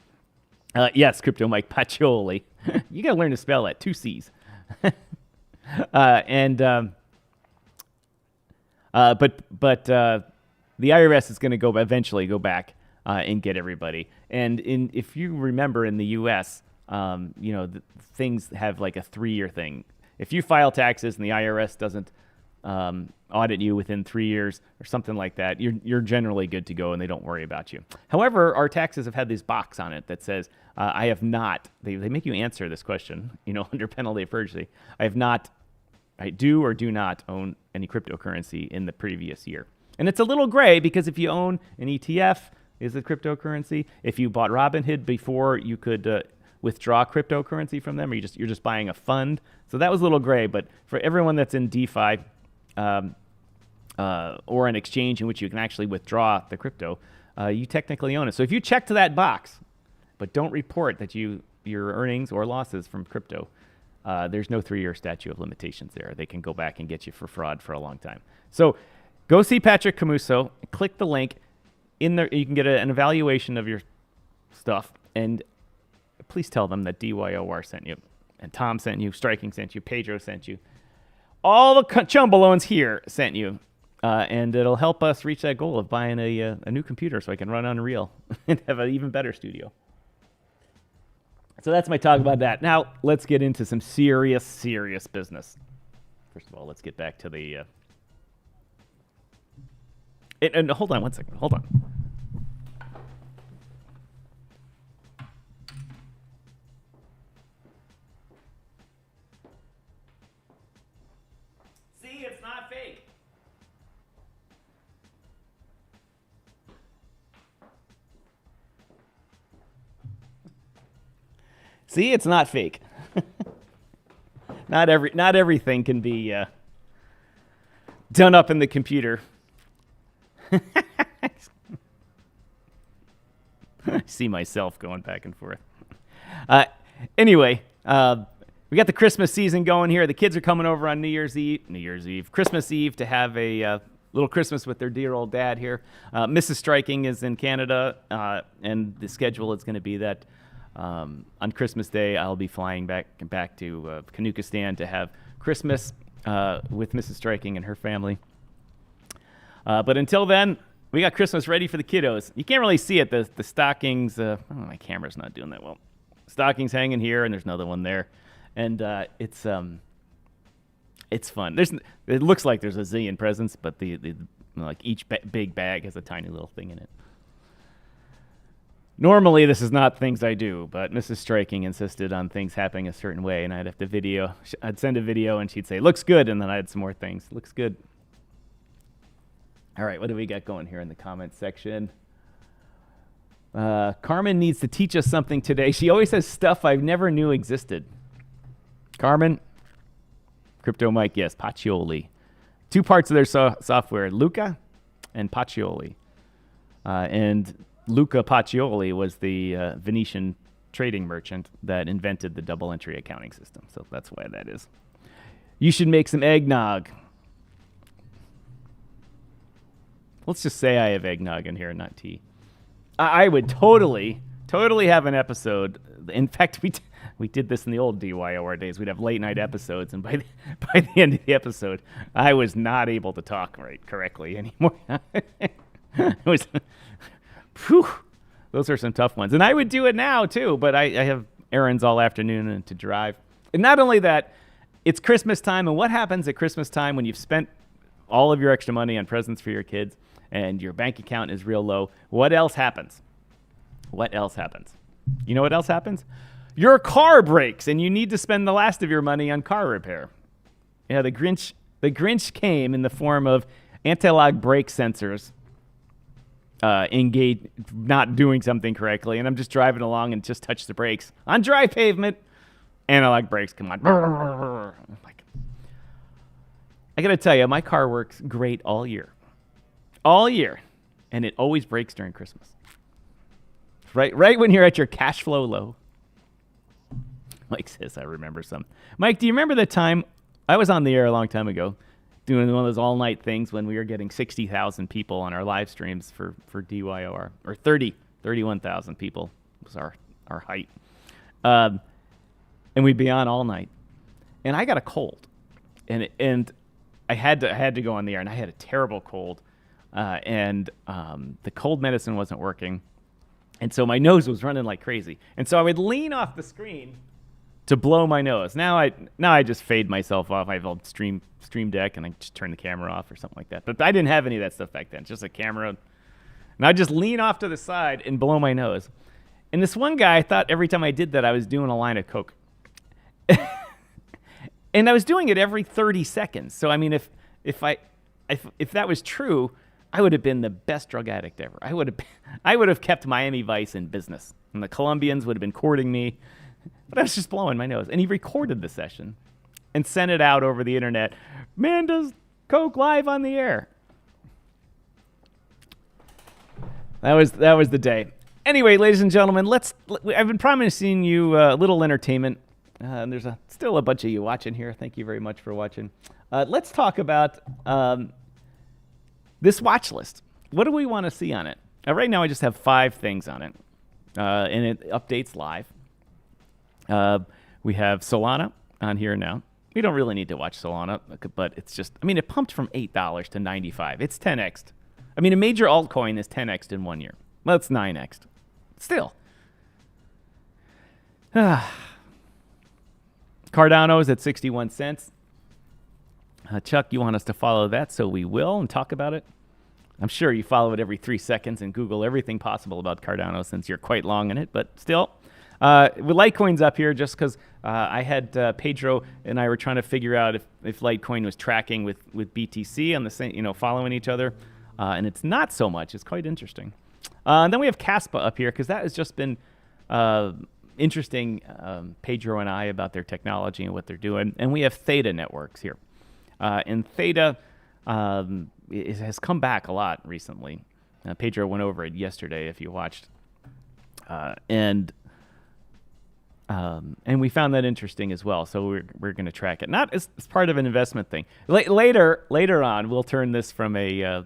Yes, Crypto Mike Pacioli. You got to learn to spell that, 2 C's. But the IRS is going to eventually go back and get everybody. And if you remember, in the U.S., things have like a 3-year thing. If you file taxes and the IRS doesn't audit you within 3 years or something like that, you're generally good to go and they don't worry about you. However, our taxes have had this box on it that says, I have not, they make you answer this question, under penalty of perjury. I do or do not own any cryptocurrency in the previous year. And it's a little gray, because if you own an ETF, is it cryptocurrency? If you bought Robinhood before you could withdraw cryptocurrency from them, or you're just buying a fund. So that was a little gray, but for everyone that's in DeFi or an exchange in which you can actually withdraw the crypto, you technically own it. So if you check to that box, but don't report that your earnings or losses from crypto, there's no 3-year statute of limitations there. They can go back and get you for fraud for a long time. So go see Patrick Camuso, click the link. In there, you can get an evaluation of your stuff, and please tell them that DYOR sent you, and Tom sent you, Striking sent you, Pedro sent you. All the chumbalones here sent you, and it'll help us reach that goal of buying a new computer so I can run Unreal and have an even better studio. So that's my talk about that. Now, let's get into some serious business. First of all, let's get back to the... And hold on one second. Hold on. See, it's not fake. See, it's not fake. Not everything can be done up in the computer. I see myself going back and forth. Anyway, we got the Christmas season going here. The kids are coming over on New Year's Eve, Christmas Eve, to have a little Christmas with their dear old dad here. Mrs. Striking is in Canada, and the schedule is going to be that on Christmas Day I'll be flying back to Kanukistan to have Christmas with Mrs. Striking and her family. But until then, we got Christmas ready for the kiddos. You can't really see it. The stockings, my camera's not doing that well. Stockings hanging here, and there's another one there. And it's fun. It looks like there's a zillion presents, but like each big bag has a tiny little thing in it. Normally, this is not things I do, but Mrs. Striking insisted on things happening a certain way, and I'd send a video, and she'd say, "Looks good," and then I had some more things. Looks good. All right, what do we got going here in the comments section? Carmen needs to teach us something today. She always has stuff I never knew existed. Carmen, Crypto Mike, yes, Pacioli. 2 parts of their software, Luca and Pacioli. And Luca Pacioli was the Venetian trading merchant that invented the double entry accounting system. So that's why that is. You should make some eggnog. Let's just say I have eggnog in here, not tea. I would totally have an episode. In fact, we did this in the old DYOR days. We'd have late night episodes, and by the end of the episode, I was not able to talk correctly anymore. Those are some tough ones. And I would do it now, too, but I have errands all afternoon and to drive. And not only that, it's Christmas time, and what happens at Christmas time when you've spent all of your extra money on presents for your kids and your bank account is real low? What else happens? What else happens? You know what else happens? Your car breaks, and you need to spend the last of your money on car repair. Yeah, the Grinch came in the form of anti-lock brake sensors engaged, not doing something correctly, and I'm just driving along and just touch the brakes on dry pavement. Analog brakes come on. I gotta tell you, my car works great all year, and it always breaks during Christmas. Right when you're at your cash flow low. Mike says, I remember some. Mike, do you remember the time I was on the air a long time ago doing one of those all-night things when we were getting 60,000 people on our live streams for DYOR, or 31,000 people was our height. And we'd be on all night. And I got a cold. And I had to go on the air, and I had a terrible cold. And the cold medicine wasn't working. And so my nose was running like crazy. And so I would lean off the screen to blow my nose. Now I just fade myself off. I have a stream deck, and I just turn the camera off or something like that. But I didn't have any of that stuff back then. Just a camera. And I'd just lean off to the side and blow my nose. And this one guy thought every time I did that, I was doing a line of coke. And I was doing it every 30 seconds. So I mean, if that was true, I would have been the best drug addict ever. I would have kept Miami Vice in business, and the Colombians would have been courting me. But I was just blowing my nose. And he recorded the session and sent it out over the internet. Man does coke live on the air. That was the day. Anyway, ladies and gentlemen, I've been promising you a little entertainment. And there's still a bunch of you watching here. Thank you very much for watching. Let's talk about this watch list. What do we want to see on it? Right now, I just have 5 things on it, and it updates live. We have Solana on here now. We don't really need to watch Solana, but it's just, it pumped from $8 to $95. It's 10x'd. A major altcoin is 10x'd in 1 year. Well, it's 9x'd. Still. Cardano's at 61 cents. Chuck, you want us to follow that, so we will and talk about it. I'm sure you follow it every 3 seconds and Google everything possible about Cardano since you're quite long in it, but still. With Litecoin's up here just because I had Pedro and I were trying to figure out if Litecoin was tracking with BTC on the same, following each other, and it's not so much. It's quite interesting. And then we have Caspa up here because that has just been interesting. Pedro and I about their technology and what they're doing, and we have Theta Networks here, and Theta it has come back a lot recently. Pedro went over it yesterday if you watched, and And we found that interesting as well. So we're going to track it, not as part of an investment thing. Later on, we'll turn this from a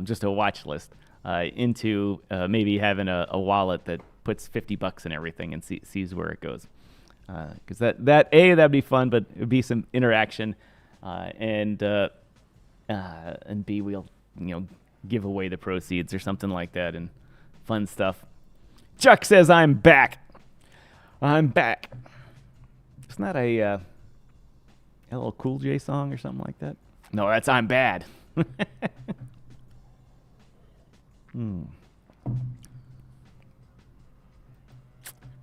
just a watch list into maybe having a wallet that puts $50 in everything and sees where it goes. Because that'd be fun, but it'd be some interaction, and B, we'll give away the proceeds or something like that, and fun stuff. Chuck says I'm back. I'm back. Isn't that a LL Cool J song or something like that? No, that's I'm Bad.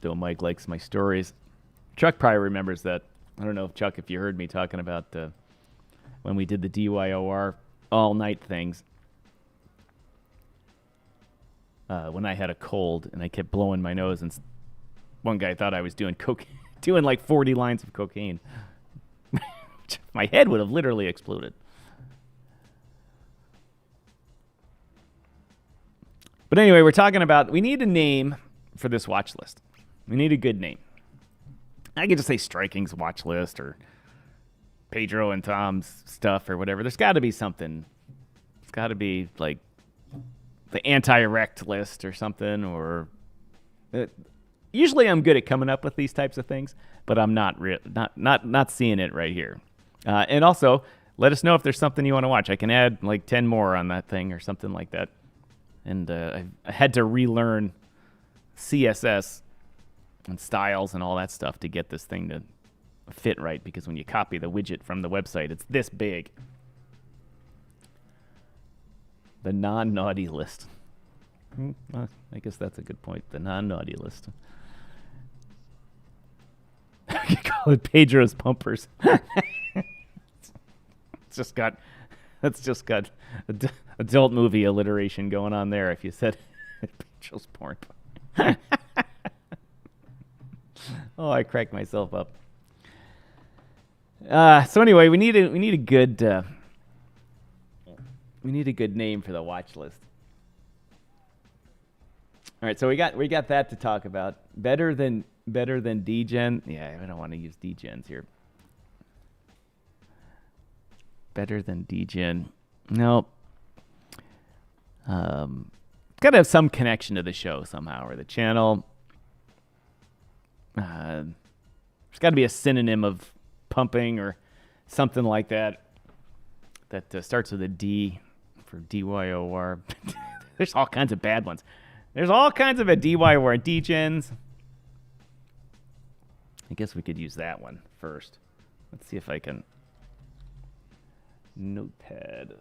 Though Mike likes my stories. Chuck probably remembers that. I don't know, Chuck, if you heard me talking about when we did the DYOR all-night things. When I had a cold and I kept blowing my nose, and one guy thought I was doing doing like 40 lines of cocaine. My head would have literally exploded. But anyway, we're talking about we need a name for this watch list. We need a good name. I could just say Striking's watch list or Pedro and Tom's stuff or whatever. There's got to be something. It's got to be like the anti-erect list or something. Or usually I'm good at coming up with these types of things, but I'm not seeing it right here. And also, let us know if there's something you want to watch. I can add like 10 more on that thing or something like that. And I had to relearn CSS and styles and all that stuff to get this thing to fit right, because when you copy the widget from the website, it's this big. The non-naughty list. Well, I guess that's a good point. The non-naughty list. You call it Pedro's Pumpers. That's just got adult movie alliteration going on there. If you said Pedro's porn. Oh, I cracked myself up. So anyway, we need a good name for the watch list. All right, so we got that to talk about. Better than DGen. Yeah, I don't want to use DGens here. Better than DGen. Nope. It's got to have some connection to the show somehow, or the channel. There's got to be a synonym of pumping or something like that that starts with a D for DYOR. There's all kinds of bad ones. There's all kinds of a DYOR DGens. I guess we could use that one first. Let's see if I can. Notepad.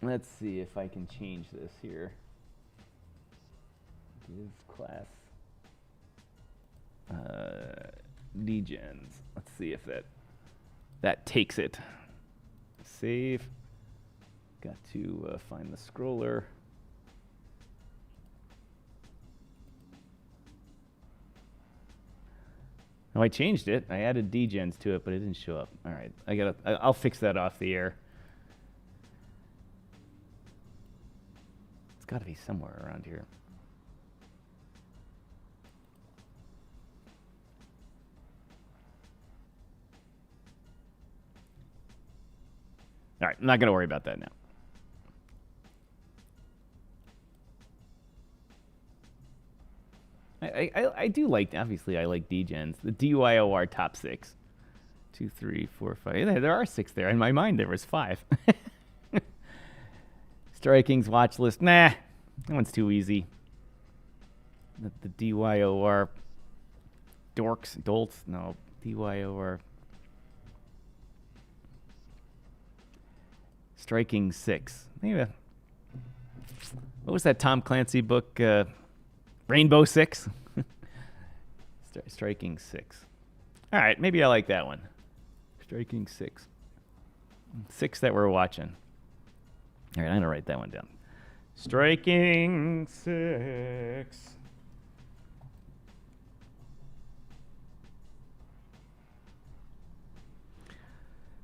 Let's see if I can change this here. Give class DGens. Let's see if that takes it. Save. Got to find the scroller. Oh, I changed it. I added DGens to it, but it didn't show up. All right, I'll fix that off the air. It's got to be somewhere around here. All right, I'm not going to worry about that now. I do like, obviously I like DGens. The DYOR top 6. 2, 3, 4, 5. Yeah, there are 6 there. In my mind, there was 5. Striking's watch list. Nah, that one's too easy. The DYOR dolts. No, DYOR. Striking 6. Maybe. What was that Tom Clancy book? Rainbow Six? Striking 6. All right, maybe I like that one. Striking 6. 6 that we're watching. All right, I'm going to write that one down. Striking 6.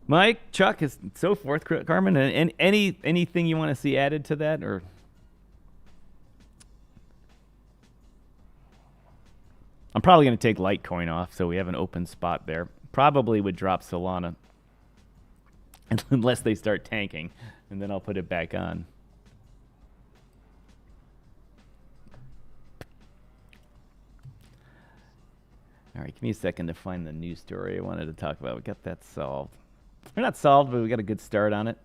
Mike, Chuck, and so forth, Carmen, and anything you want to see added to that, or I'm probably going to take Litecoin off, so we have an open spot there. Probably would drop Solana, unless they start tanking, and then I'll put it back on. All right, give me a second to find the news story I wanted to talk about. We got that solved. We're not solved, but we got a good start on it.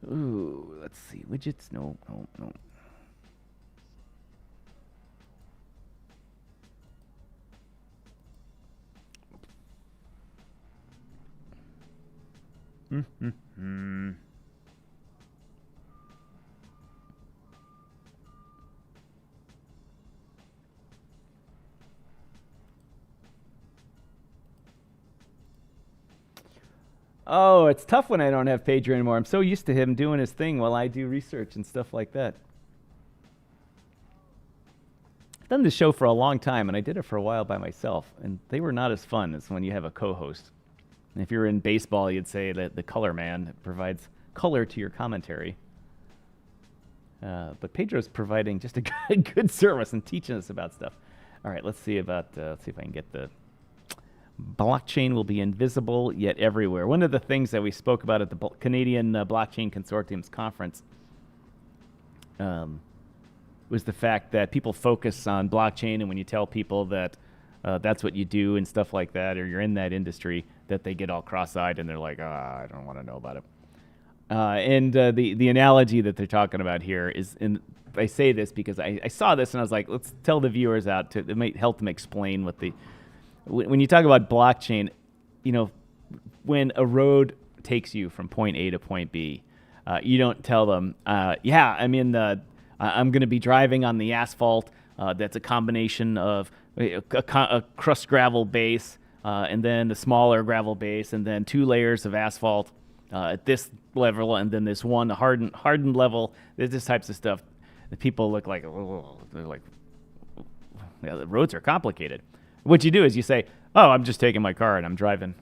Ooh, let's see. Widgets? No. Oh, it's tough when I don't have Pedro anymore. I'm so used to him doing his thing while I do research and stuff like that. I've done this show for a long time, and I did it for a while by myself, and they were not as fun as when you have a co-host. And if you're in baseball, you'd say that the color man provides color to your commentary. But Pedro's providing just a good service and teaching us about stuff. All right, let's see if I can get the blockchain will be invisible yet everywhere. One of the things that we spoke about at the Canadian Blockchain Consortium's conference was the fact that people focus on blockchain, and when you tell people that that's what you do and stuff like that, or you're in that industry, that they get all cross-eyed and they're like, I don't want to know about it. And the analogy that they're talking about here is, I say this because I saw this and I was like, let's tell the viewers out it might help them explain what when you talk about blockchain, when a road takes you from point A to point B, you don't tell them, I'm going to be driving on the asphalt. That's a combination of a crushed gravel base and then a smaller gravel base and then 2 layers of asphalt at this level and then this one hardened level. There's this types of stuff. The people look like, they're like, the roads are complicated. What you do is you say, I'm just taking my car and I'm driving.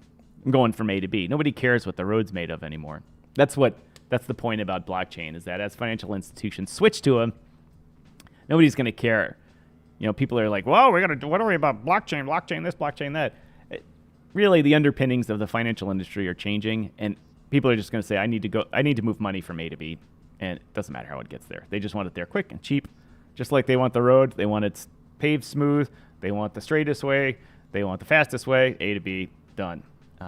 I'm going from A to B. Nobody cares what the road's made of anymore. That's the point about blockchain, is that as financial institutions switch to them, nobody's going to care. People are like, well, we got to worry about blockchain this, blockchain that. Really, the underpinnings of the financial industry are changing, and people are just going to say, I need to move money from A to B, and it doesn't matter how it gets there. They just want it there quick and cheap, just like they want the road. They want it paved smooth. They want the straightest way. They want the fastest way. A to B, done.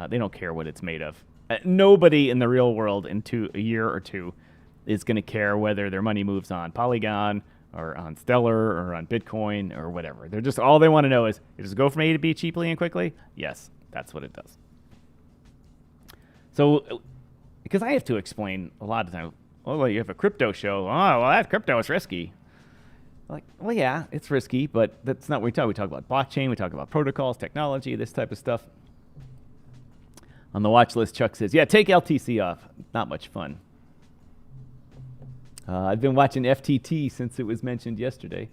They don't care what it's made of. Nobody in the real world in a year or two is going to care whether their money moves on Polygon or on Stellar or on Bitcoin or whatever. They're just, all they want to know is, does it go from A to B cheaply and quickly? Yes, that's what it does. So, because I have to explain a lot of times, you have a crypto show. That crypto is risky. Like, well, yeah, it's risky, but that's not what we talk. We talk about blockchain. We talk about protocols, technology, this type of stuff. On the watch list, Chuck says, yeah, take LTC off. Not much fun. I've been watching FTT since it was mentioned yesterday.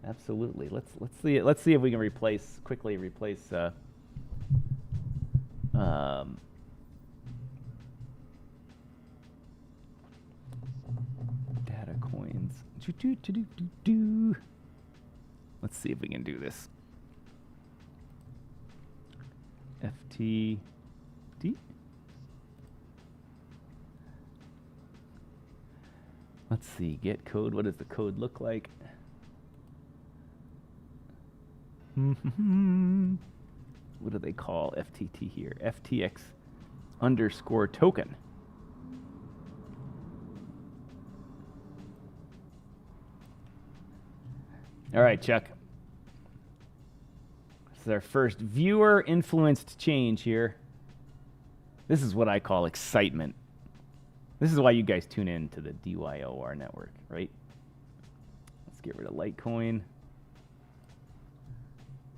Absolutely. Let's see if we can quickly replace data coins. Let's see if we can do this. FTD. Let's see, get code. What does the code look like? What do they call FTT here? FTX_token. All right, Chuck. This is our first viewer-influenced change here. This is what I call excitement. This is why you guys tune in to the DYOR network, right? Let's get rid of Litecoin.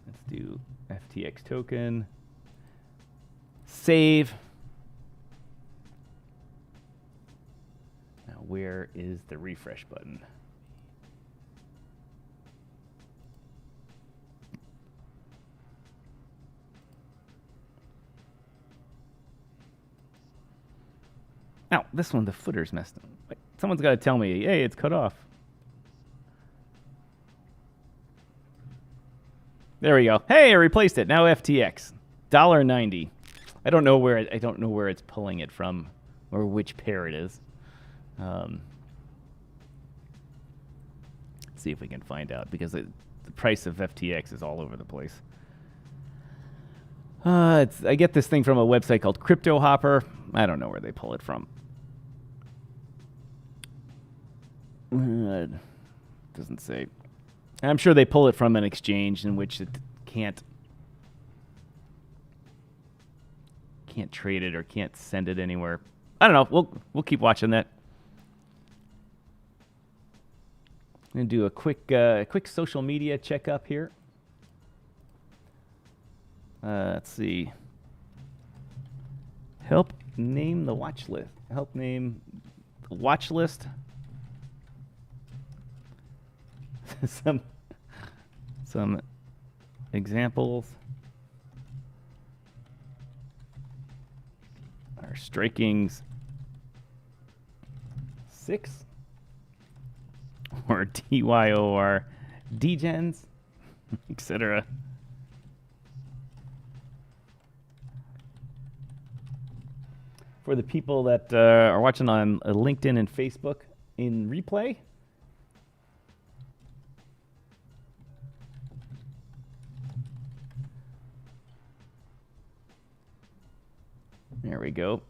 Let's do FTX token. Save. Now, where is the refresh button? Ow, this one, the footer's messed up. Wait, someone's got to tell me, hey, it's cut off. There we go. Hey, I replaced it. Now FTX, $1.90. I don't know where it's pulling it from, or which pair it is. Let's see if we can find out, because the price of FTX is all over the place. I get this thing from a website called Crypto Hopper. I don't know where they pull it from. Doesn't say. I'm sure they pull it from an exchange in which it can't trade it or can't send it anywhere. I don't know. We'll keep watching that. I'm gonna do a quick social media checkup here. Let's see. Help name the watch list. Help name the watch list. some examples are strikings 6 or DYOR degens, etc. For the people that are watching on LinkedIn and Facebook in replay, there we go.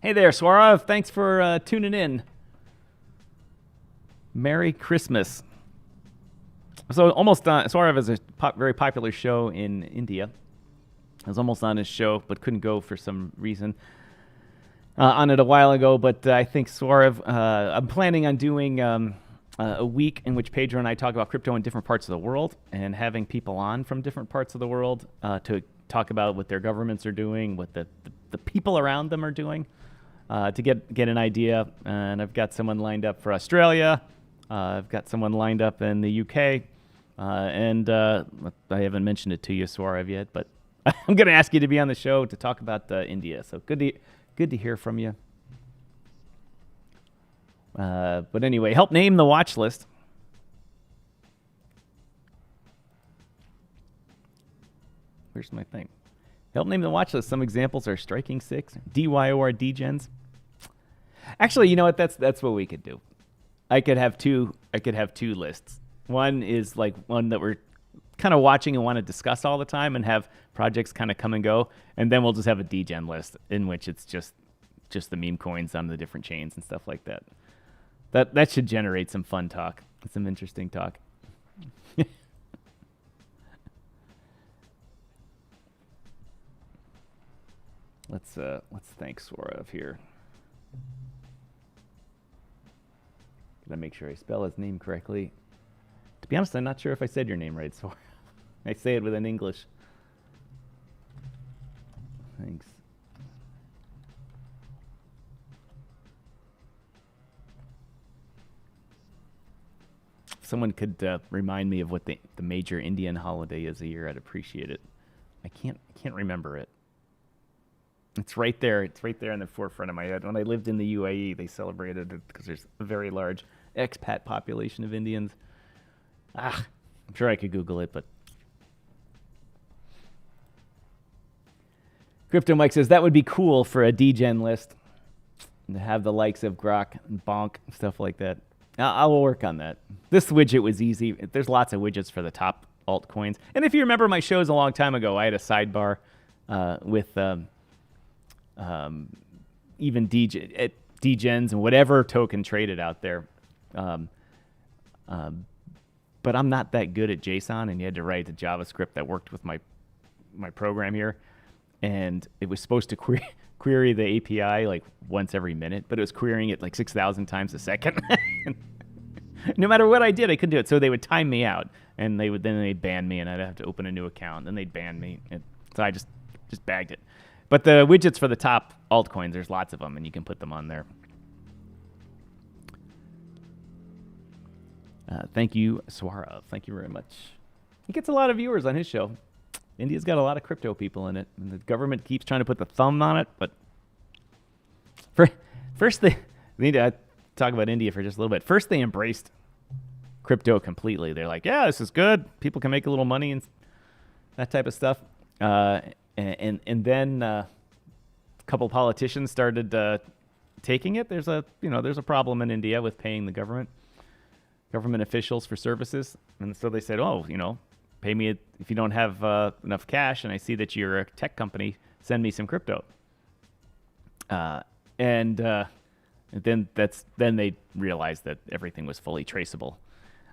Hey there, Swarav. Thanks for tuning in. Merry Christmas. So almost Swarav is a very popular show in India. I was almost on his show, but couldn't go for some reason. On it a while ago, but I think Swarav, I'm planning on doing a week in which Pedro and I talk about crypto in different parts of the world, and having people on from different parts of the world to talk about what their governments are doing, what the people around them are doing, to get an idea. And I've got someone lined up for Australia. I've got someone lined up in the UK. And I haven't mentioned it to you, Swarav, yet, but I'm going to ask you to be on the show to talk about India. So good to hear from you. But anyway, help name the watch list. Where's my thing? Help name the watch list. Some examples are striking 6, DYOR degens. Actually, you know what? That's what we could do. I could have two lists. One is like one that we're kind of watching and want to discuss all the time, and have projects kind of come and go, and then we'll just have a degen list in which it's just the meme coins on the different chains and stuff like that. That should generate some fun talk, some interesting talk. Let's thank Swarav here. Gotta make sure I spell his name correctly. To be honest, I'm not sure if I said your name right, Swarav. I say it with an English. Thanks. If someone could remind me of what the major Indian holiday is a year, I'd appreciate it. I can't remember it. It's right there. It's right there in the forefront of my head. When I lived in the UAE, they celebrated it because there's a very large expat population of Indians. I'm sure I could Google it, but... Crypto Mike says, that would be cool for a degen list. To have the likes of Grok and Bonk, stuff like that. I'll work on that. This widget was easy. There's lots of widgets for the top altcoins. And if you remember my shows a long time ago, I had a sidebar with... even degens and whatever token traded out there. But I'm not that good at JSON, and you had to write the JavaScript that worked with my program here. And it was supposed to query the API like once every minute, but it was querying it like 6,000 times a second. No matter what I did, I couldn't do it. So they would time me out, and they'd ban me, and I'd have to open a new account. Then they'd ban me. And so I just bagged it. But the widgets for the top altcoins, there's lots of them, and you can put them on there. Thank you, Swarav. Thank you very much. He gets a lot of viewers on his show. India's got a lot of crypto people in it, and the government keeps trying to put the thumb on it. But first, we need to talk about India for just a little bit. First, they embraced crypto completely. They're like, yeah, this is good. People can make a little money and that type of stuff. And then a couple politicians started taking it. There's a problem in India with paying the government officials for services, and so they said, pay me if you don't have enough cash, and I see that you're a tech company, send me some crypto. And then they realized that everything was fully traceable,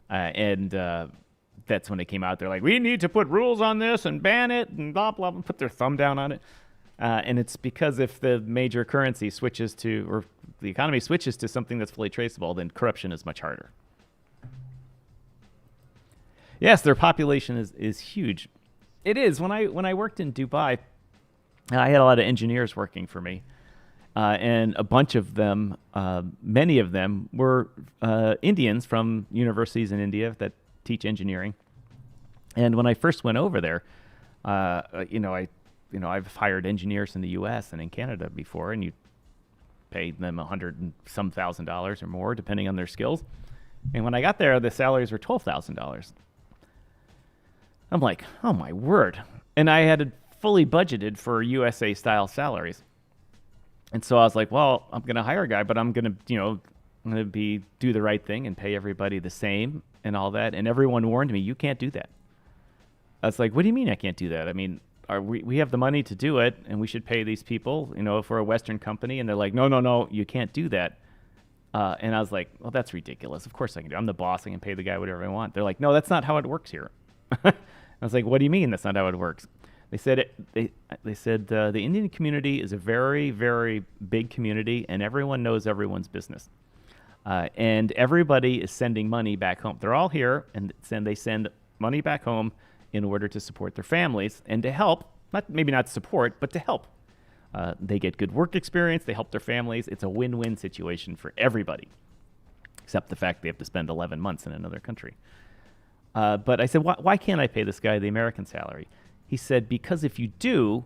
and that's when it came out. They're like, we need to put rules on this and ban it and blah blah, and put their thumb down on it. And it's because if the major currency switches to, or the economy switches to something that's fully traceable, then corruption is much harder. Yes, their population is huge. It is. When I worked in Dubai, I had a lot of engineers working for me, and a bunch of them, many of them were Indians from universities in India that teach engineering. And when I first went over there, I've hired engineers in the U.S. and in Canada before, and you pay them $100 and some $1,000 or more, depending on their skills. And when I got there, the salaries were $12,000. I'm like, oh my word! And I had fully budgeted for USA-style salaries. And so I was like, well, I'm going to hire a guy, but I'm going to do the right thing and pay everybody the same and all that. And everyone warned me, you can't do that. I was like, what do you mean I can't do that? I mean, we have the money to do it, and we should pay these people, if we're a Western company. And they're like, no, you can't do that. And I was like, well, that's ridiculous. Of course I can do it. I'm the boss. I can pay the guy whatever I want. They're like, no, that's not how it works here. I was like, what do you mean that's not how it works? They said the Indian community is a very, very big community, and everyone knows everyone's business. And everybody is sending money back home. They're all here, and they send money back home in order to support their families and to help, maybe not support, but to help. They get good work experience. They help their families. It's a win-win situation for everybody, except the fact they have to spend 11 months in another country. But I said, why can't I pay this guy the American salary? He said, because if you do,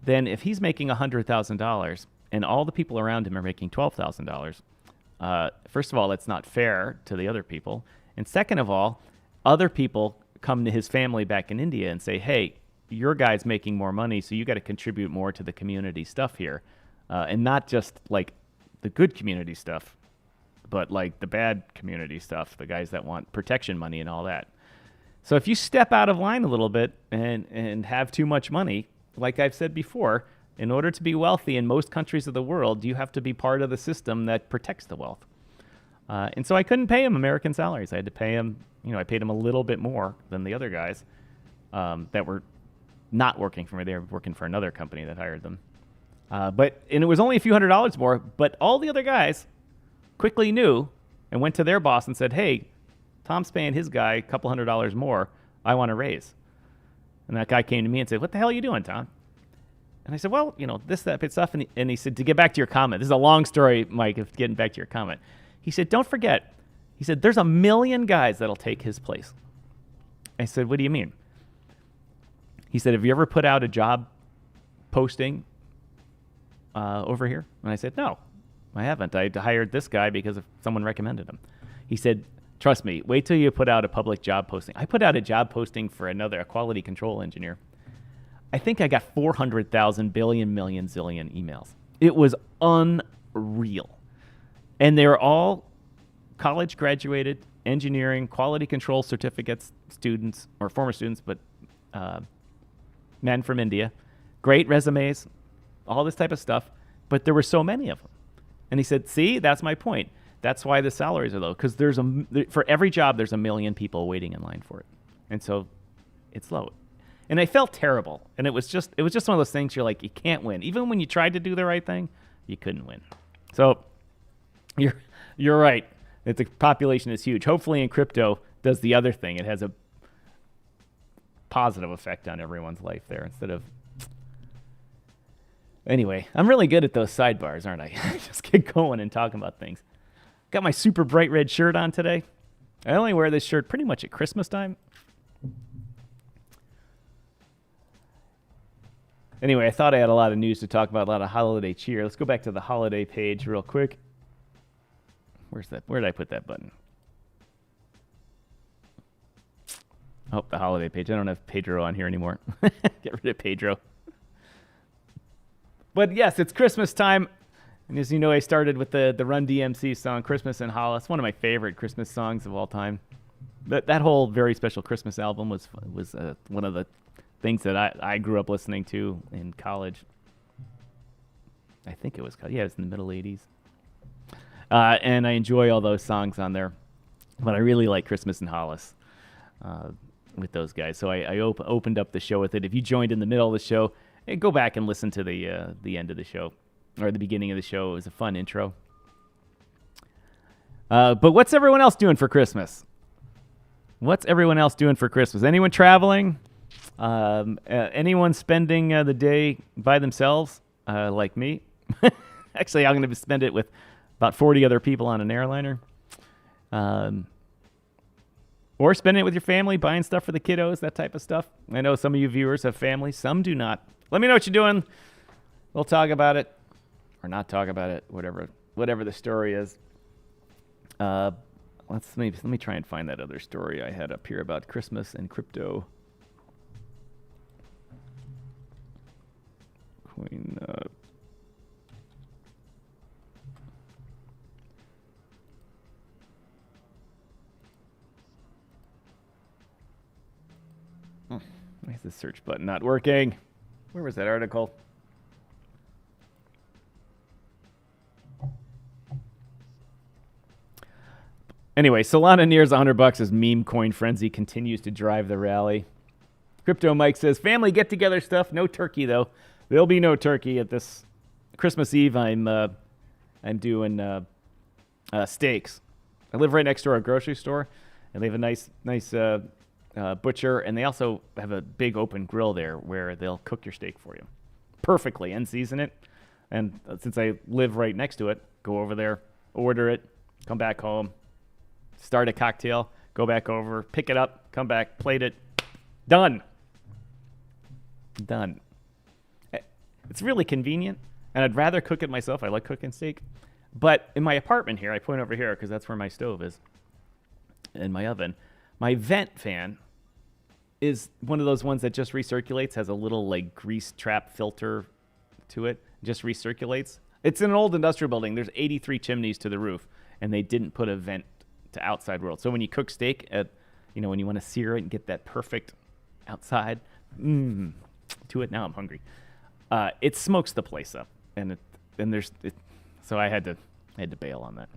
then if he's making $100,000 and all the people around him are making $12,000, first of all, that's not fair to the other people. And second of all, other people come to his family back in India and say, hey, your guy's making more money, so you got to contribute more to the community stuff here. And not just like the good community stuff, but like the bad community stuff, the guys that want protection money and all that. So if you step out of line a little bit and have too much money, like I've said before, in order to be wealthy in most countries of the world, you have to be part of the system that protects the wealth. And so I couldn't pay him American salaries. I had to pay him, I paid him a little bit more than the other guys that were not working for me. They were working for another company that hired them. And it was only a few $100s more, but all the other guys quickly knew and went to their boss and said, hey, Tom's paying his guy a couple $100s more. I want a raise. And that guy came to me and said, what the hell are you doing, Tom? And I said, well, this, that, bit stuff. And he said, to get back to your comment, this is a long story, Mike, of getting back to your comment. He said, don't forget, he said, there's 1 million guys that'll take his place. I said, what do you mean? He said, have you ever put out a job posting over here? And I said, no, I haven't. I hired this guy because someone recommended him. He said, trust me, wait till you put out a public job posting. I put out a job posting for a quality control engineer. I think I got 400,000 billion, million, zillion emails. It was unreal. And they were all college graduated, engineering, quality control certificates, students, or former students, but men from India. Great resumes, all this type of stuff. But there were so many of them. And he said, see, that's my point. That's why the salaries are low, because for every job, there's 1 million people waiting in line for it. And so it's low. And I felt terrible. And it was just one of those things you're like, you can't win. Even when you tried to do the right thing, you couldn't win. So you're right. The population is huge. Hopefully in crypto does the other thing. It has a positive effect on everyone's life there instead of... Anyway, I'm really good at those sidebars, aren't I? Just get going and talking about things. Got my super bright red shirt on today. I only wear this shirt pretty much at Christmas time. Anyway, I thought I had a lot of news to talk about, a lot of holiday cheer. Let's go back to the holiday page real quick. Where's that? Where did I put that button? Oh, the holiday page. I don't have Pedro on here anymore. Get rid of Pedro. But yes, it's Christmas time. And as you know, I started with the Run DMC song, Christmas in Hollis. It's one of my favorite Christmas songs of all time. That whole Very Special Christmas album was one of the things that I grew up listening to in college. I think it was, it was in the middle 80s. And I enjoy all those songs on there. But I really like Christmas in Hollis with those guys. So I opened up the show with it. If you joined in the middle of the show, go back and listen to the end of the show, or the beginning of the show. It was a fun intro. But what's everyone else doing for Christmas? What's everyone else doing for Christmas? Anyone traveling? Anyone spending the day by themselves, like me? Actually, I'm going to spend it with about 40 other people on an airliner. Or spending it with your family, buying stuff for the kiddos, that type of stuff. I know some of you viewers have families. Some do not. Let me know what you're doing. We'll talk about it. Or not talk about it. Whatever the story is. Let me try and find that other story I had up here about Christmas and crypto. Coin. Why is the search button not working? Where was that article? Anyway, Solana nears $100 as meme coin frenzy continues to drive the rally. Crypto Mike says, family get-together stuff. No turkey, though. There'll be no turkey at this Christmas Eve. I'm doing steaks. I live right next to our grocery store, and they have a nice butcher, and they also have a big open grill there where they'll cook your steak for you perfectly and season it. And since I live right next to it, go over there, order it, come back home, start a cocktail, go back over, pick it up, come back, plate it, done. It's really convenient, and I'd rather cook it myself. I like cooking steak. But in my apartment here, I point over here because that's where my stove is and my oven. My vent fan is one of those ones that just recirculates, has a little like grease trap filter to it, just recirculates. It's in an old industrial building. There's 83 chimneys to the roof, and they didn't put a vent to outside world. So when you cook steak, when you want to sear it and get that perfect outside, to it. Now I'm hungry. It smokes the place up, so I had to bail on that.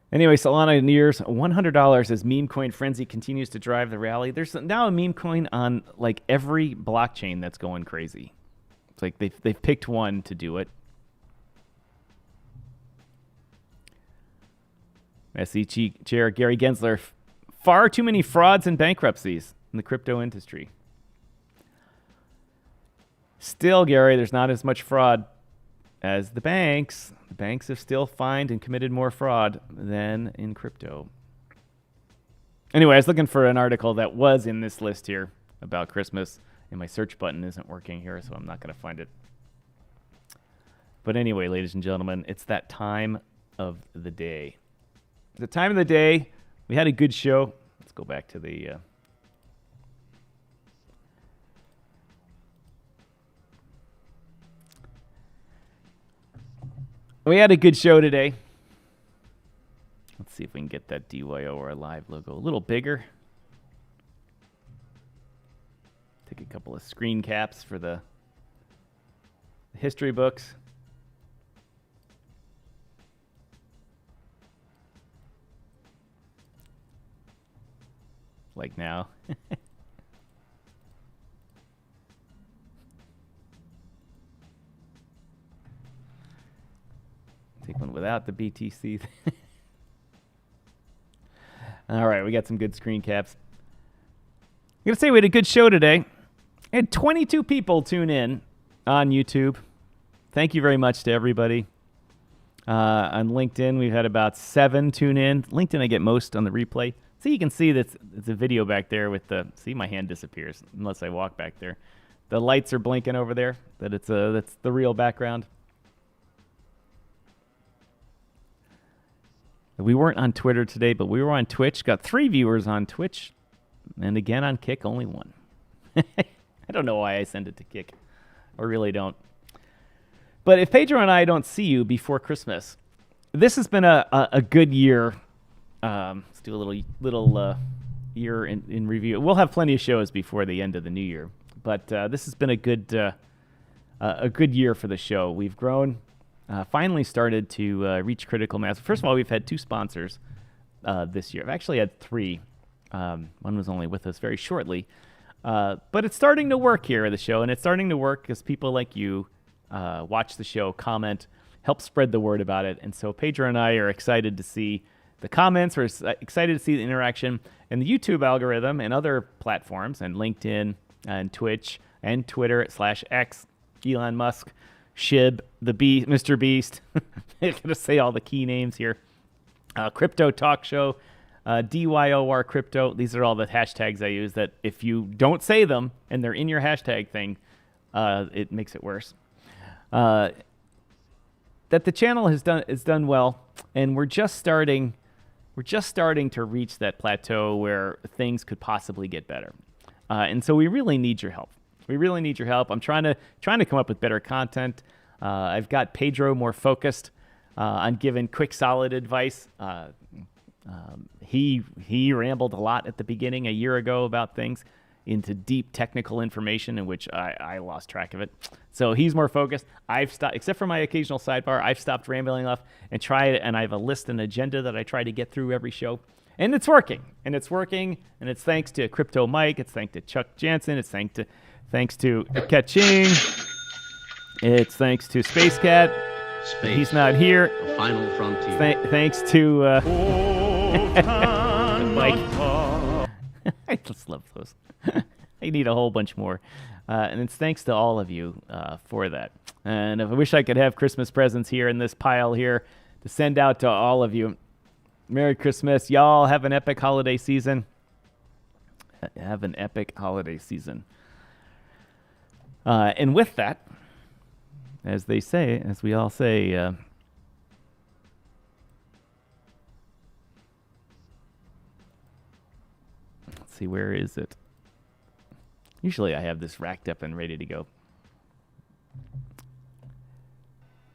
Anyway, Solana nears $100 as meme coin frenzy continues to drive the rally. There's now a meme coin on like every blockchain that's going crazy. It's like they've picked one to do it. SEC Chair Gary Gensler, far too many frauds and bankruptcies in the crypto industry. Still, Gary, there's not as much fraud as the banks. The banks have still fined and committed more fraud than in crypto. Anyway, I was looking for an article that was in this list here about Christmas, and my search button isn't working here, so I'm not going to find it. But anyway, ladies and gentlemen, it's that time of the day. The time of the day, we had a good show. Let's go back to the... We had a good show today. Let's see if we can get that DYOR Live logo a little bigger. Take a couple of screen caps for the history books. Like now. Take one without the BTC. All right, we got some good screen caps. I'm going to say we had a good show today. I had 22 people tune in on YouTube. Thank you very much to everybody. On LinkedIn, we've had about 7 tune in. LinkedIn, I get most on the replay. See, you can see that it's a video back there with the. See, my hand disappears unless I walk back there. The lights are blinking over there. That's the real background. We weren't on Twitter today, but we were on Twitch. Got 3 viewers on Twitch, and again on Kick, only 1. I don't know why I send it to Kick. I really don't. But if Pedro and I don't see you before Christmas, this has been a good year. Let's do a little year in review. We'll have plenty of shows before the end of the new year, but this has been a good year for the show. We've grown, finally started to reach critical mass. First of all, we've had 2 sponsors this year. I've actually had 3. One was only with us very shortly. But it's starting to work here at the show, and it's starting to work because people like you watch the show, comment, help spread the word about it. And so Pedro and I are excited to see the comments. We're excited to see the interaction and the YouTube algorithm and other platforms and LinkedIn and Twitch and Twitter /X, Elon Musk, Shib, the Beast, Mr. Beast. I'm going to say all the key names here. Crypto Talk Show. DYOR Crypto. These are all the hashtags I use that if you don't say them and they're in your hashtag thing, it makes it worse. That the channel has done well, and we're just starting to reach that plateau where things could possibly get better. And so we really need your help. I'm trying to come up with better content. I've got Pedro more focused on giving quick, solid advice. He rambled a lot at the beginning a year ago about things into deep technical information in which I lost track of it. So he's more focused. I've stopped, except for my occasional sidebar, I've stopped rambling off and and I have a list and agenda that I try to get through every show. And it's working. And it's thanks to Crypto Mike. It's thanks to Chuck Jansen. It's thanks to Kaching. It's thanks to Space Cat. He's not here. The final frontier. Thanks to Mike. I just love those. I need a whole bunch more. And it's thanks to all of you for that. And I wish I could have Christmas presents here in this pile here to send out to all of you. Merry Christmas. Y'all have an epic holiday season. And with that, as we all say, let's see, where is it? Usually I have this racked up and ready to go.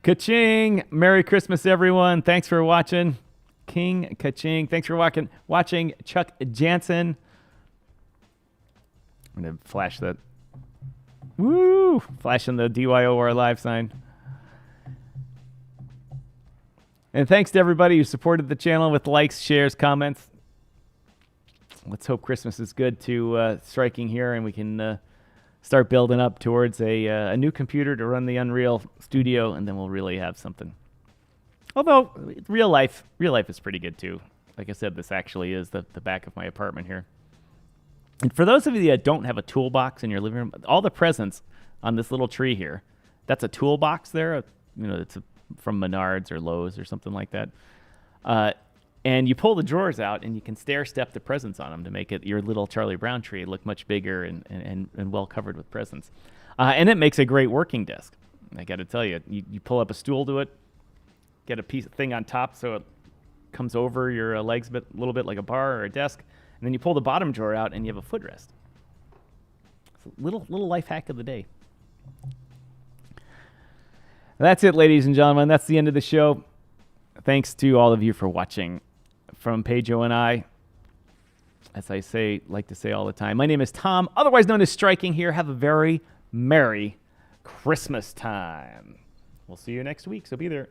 Ka-ching! Merry Christmas, everyone. Thanks for watching. King Ka-ching. Thanks for watching Chuck Jansen. I'm going to flash that. Woo! Flashing the DYOR live sign. And thanks to everybody who supported the channel with likes, shares, comments. Let's hope Christmas is good to striking here, and we can start building up towards a new computer to run the Unreal Studio, and then we'll really have something. Although real life is pretty good too. Like I said, this actually is the back of my apartment here. And for those of you that don't have a toolbox in your living room, all the presents on this little tree here, that's a toolbox there. It's from Menards or Lowe's or something like that. And you pull the drawers out, and you can stair-step the presents on them to make your little Charlie Brown tree look much bigger and well covered with presents. And it makes a great working desk. I got to tell you, you pull up a stool to it, get a thing on top so it comes over your legs a little bit like a bar or a desk, and then you pull the bottom drawer out, and you have a footrest. It's a little life hack of the day. That's it, ladies and gentlemen. That's the end of the show. Thanks to all of you for watching. From Pedro and I, as I like to say all the time, my name is Tom, otherwise known as Striking here. Have a very Merry Christmas time. We'll see you next week, so be there.